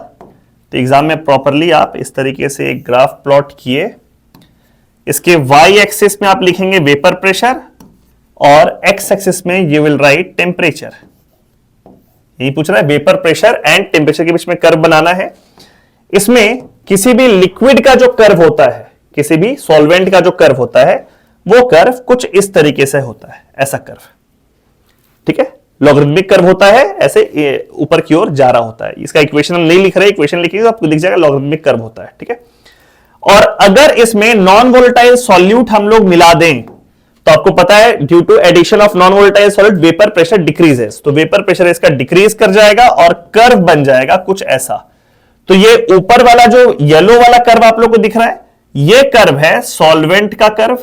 तो एग्जाम में प्रॉपरली आप इस तरीके से एक ग्राफ प्लॉट किए। इसके y एक्सिस में आप लिखेंगे वेपर प्रेशर, और x एक्सिस में यू विल राइट टेम्परेचर। यही पूछ रहा है, वेपर प्रेशर एंड टेम्परेचर के बीच में कर्व बनाना है। इसमें किसी भी लिक्विड का जो कर्व होता है, किसी भी सॉल्वेंट का जो कर्व होता है, वो कर्व कुछ इस तरीके से होता है, ऐसा कर्व। ठीक है, लॉगरिथमिक कर्व होता है, ऐसे ऊपर की ओर जा रहा होता है। इसका इक्वेशन हम नहीं लिख रहे, इक्वेशन लिखेंगे तो आपको दिख जाएगा लॉगरिथमिक कर्व होता है, ठीक है। और अगर इसमें नॉन वोलेटाइल सॉल्यूट हम लोग मिला दें तो आपको पता है due to addition of non volatile solute vapour pressure decreases, तो वेपर प्रेशर इसका डिक्रीज कर जाएगा और कर्व बन जाएगा कुछ ऐसा। तो ये ऊपर वाला जो येलो वाला कर्व आप लोग को दिख रहा है, ये कर्व है सॉल्वेंट का कर्व,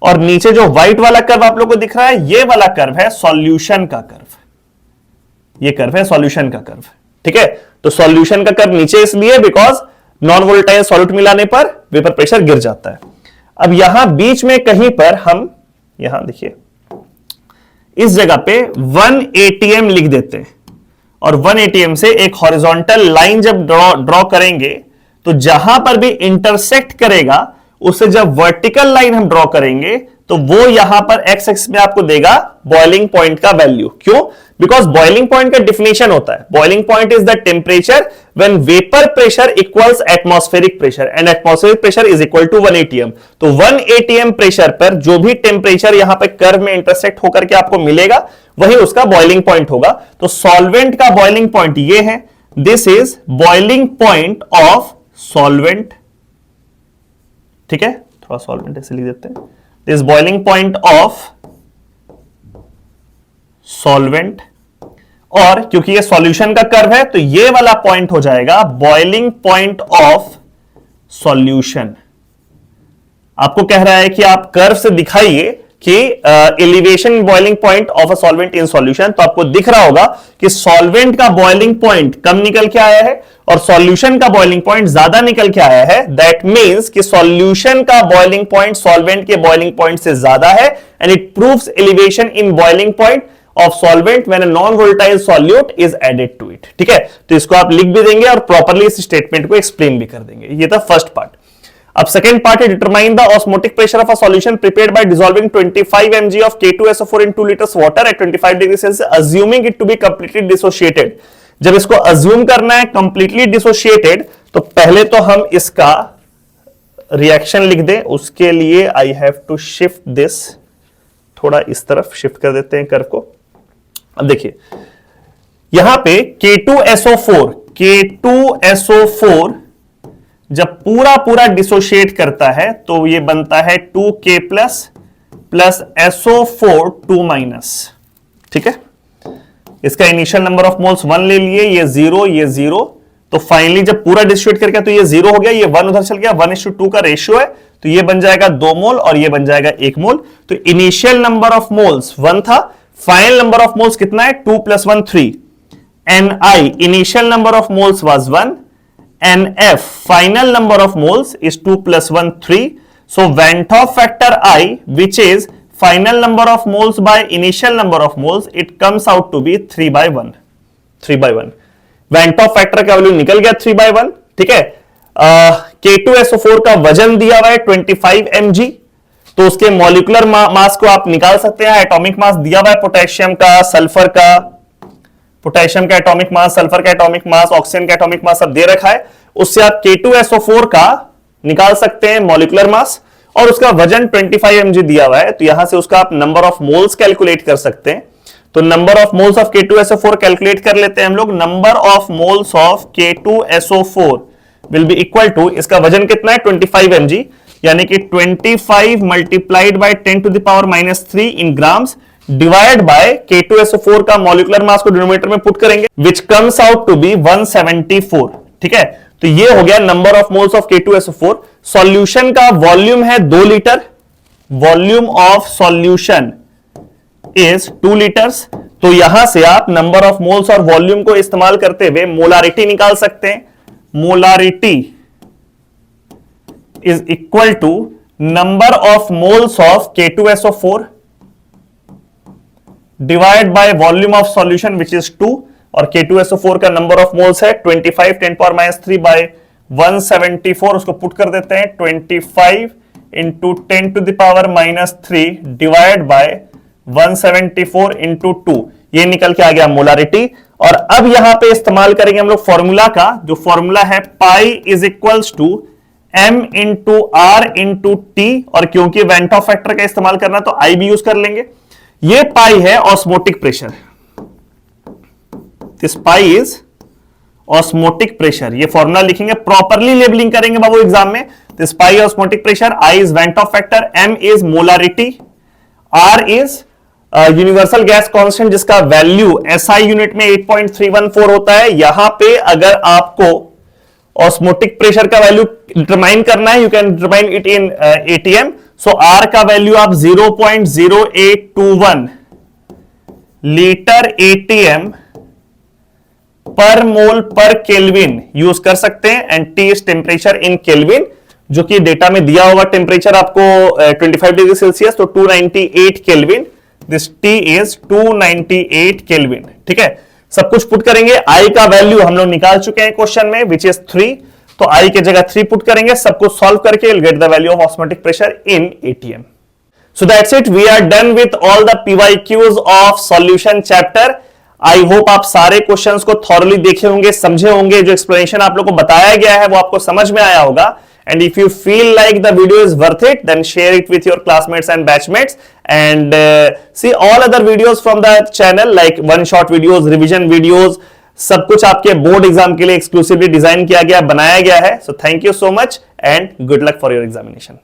और नीचे जो व्हाइट वाला कर्व आप लोग को दिख रहा है, ये वाला कर्व है सॉल्यूशन का कर्व। ये कर्व है सॉल्यूशन का कर्व, ठीक है। तो सॉल्यूशन का कर्व नीचे इसलिए बिकॉज नॉन वोलेटाइल सॉल्यूट मिलाने पर वेपर प्रेशर गिर जाता है। अब यहां बीच में कहीं पर हम, यहां देखिए इस जगह पे 1 atm लिख देते हैं, और 1 atm से एक हॉरिजॉन्टल लाइन जब ड्रॉ करेंगे तो जहां पर भी इंटरसेक्ट करेगा उससे जब वर्टिकल लाइन हम ड्रॉ करेंगे तो वो यहां पर एक्स एक्सिस में आपको देगा बॉइलिंग पॉइंट का वैल्यू। क्यों? बिकॉज बॉइलिंग पॉइंट का डिफिनेशन होता है, boiling point is the temperature when vapour pressure equals atmospheric pressure and atmospheric pressure is equal to 1 atm। तो 1 atm प्रेशर पर जो भी टेम्परेचर यहां पे कर्व में इंटरसेक्ट होकर के आपको मिलेगा वही उसका बॉइलिंग पॉइंट होगा। तो सॉल्वेंट का बॉइलिंग पॉइंट ये है, this is boiling point of solvent, ठीक है। थोड़ा सॉल्वेंट ऐसे लिख देते हैं, this boiling point of solvent, और क्योंकि ये सॉल्यूशन का कर्व है तो ये वाला पॉइंट हो जाएगा बॉइलिंग पॉइंट ऑफ सॉल्यूशन। आपको कह रहा है कि आप कर्व से दिखाइए कि elevation boiling point of a solvent in solution, तो आपको दिख रहा होगा कि सॉल्वेंट का बॉइलिंग पॉइंट कम निकल के आया है और सॉल्यूशन का बॉइलिंग पॉइंट ज्यादा निकल के आया है। दैट मींस कि सॉल्यूशन का बॉइलिंग पॉइंट सॉल्वेंट के बॉइलिंग पॉइंट से ज्यादा है, and it proves elevation in boiling point of solvent when a non volatile solute is added to it, ठीक है। तो इसको आप लिख भी देंगे और प्रॉपर्ली इस स्टेटमेंट को एक्सप्लेन भी कर देंगे। ये था फर्स्ट पार्ट। अब सेकंड पार्ट है determine the osmotic pressure of a solution prepared by dissolving 25 mg of K2SO4 in 2 liters water at 25 degree Celsius assuming it to be completely dissociated। जब इसको अज्यूम करना है कंप्लीटली डिसोशिएटेड तो पहले तो हम इसका रिएक्शन लिख दें, उसके लिए I have to shift this, थोड़ा इस तरफ शिफ्ट कर देते हैं कर्व को। अब देखिए यहां पे K2SO4 जब पूरा डिसोशिएट करता है तो ये बनता है 2K प्लस SO4 2-, ठीक है। इसका इनिशियल नंबर ऑफ मोल्स 1 ले लिए, ये 0, तो फाइनली जब पूरा डिसोशिएट करके तो ये 0 हो गया, ये 1 उधर चल गया, 1:2 का रेशियो है तो ये बन जाएगा 2 मोल और ये बन जाएगा 1 मोल। तो इनिशियल नंबर ऑफ मोल्स 1 था, फाइनल नंबर ऑफ मोल्स कितना है 2 + 1 3, Ni initial number of moles was 1, NF final number of moles is 2 + 1 3, so Van't Hoff factor I, which is final number of moles by initial number of moles, it comes out to be 3/1। Van't Hoff factor का value निकल गया 3/1, ठीक है। K2SO4 का वजन दिया हुआ है 25 mg, तो उसके मॉलिक्यूलर मास को आप निकाल सकते हैं। एटॉमिक मास दिया हुआ है पोटेशियम का, सल्फर का, पोटेशियम का एटॉमिक मास, सल्फर का एटॉमिक मास, ऑक्सीजन का एटॉमिक मास सब दे रखा है, उससे आप K2SO4 का निकाल सकते हैं मॉलिक्यूलर मास, और उसका वजन 25 mg दिया हुआ है तो यहां से उसका आप नंबर ऑफ मोल्स कैलकुलेट कर सकते हैं। तो number of moles of K2SO4 calculate कर लेते हैं हम लोग। Number of moles of K2SO4 will be equal to, इसका वजन कितना है 25 mg, यानी कि 25 multiplied by 10⁻³ in grams divide by K2SO4 का मॉलिक्यूलर मास को डिनोमिनेटर में पुट करेंगे, which comes out to be 174, ठीक है। तो ये हो गया number of moles of K2SO4। Solution का वॉल्यूम है 2 litre, volume of solution is 2 litres, तो यहां से आप नंबर ऑफ मोल्स और वॉल्यूम को इस्तेमाल करते हुए मोलारिटी निकाल सकते हैं। Molarity is equal to number of moles of K2SO4 divide by volume of solution which is 2, और K2SO4 का नंबर ऑफ मोल्स है 25 10⁻³ बाय 174, उसको पुट कर देते हैं 25 इंटू 10⁻³ डिवाइड बाय 174 इंटू 2, ये निकल के आ गया मोलारिटी। और अब यहां पे इस्तेमाल करेंगे हम लोग फॉर्मूला का, जो फॉर्मूला है pi is equals to m into r into T, और क्योंकि वेंट ऑफ फैक्टर का इस्तेमाल करना तो I भी यूज कर लेंगे। ये पाई है osmotic pressure, this pi is osmotic pressure. ये फॉर्मूला लिखेंगे, प्रॉपरली लेबलिंग करेंगे बाबू एग्जाम में। This pi osmotic pressure, i is van't Hoff factor, M is molarity, R is universal gas constant जिसका वैल्यू एसआई यूनिट में 8.314 होता है। यहां पे अगर आपको ऑस्मोटिक प्रेशर का वैल्यू डिटरमाइन करना है, you can determine it in ATM. So R का वैल्यू आप 0.0821 लीटर एटीएम पर मोल पर केल्विन यूज कर सकते हैं। And T is temperature in kelvin, जो कि डेटा में दिया होगा टेम्परेचर आपको 25 डिग्री सेल्सियस, तो 298 kelvin. This T is 298 kelvin. ठीक है, सब कुछ पुट करेंगे। आई का वैल्यू हम लोग निकाल चुके हैं क्वेश्चन में, विच इज 3, तो आई के जगह 3 पुट करेंगे। सब कुछ सॉल्व करके will get the value of osmotic pressure in ATM. So that's it, we are done with all the PYQs of solution chapter. I hope आप सारे क्वेश्चंस को थॉरली देखे होंगे, समझे होंगे। जो एक्सप्लेनेशन आप लोग को बताया गया है वो आपको समझ में आया होगा। And if you feel like the video is worth it, then share it with your classmates and batchmates, and see all other videos from the channel like one shot videos, revision videos, सब कुछ आपके board exam के लिए exclusively design किया गया, बनाया गया है। So thank you so much and good luck for your examination.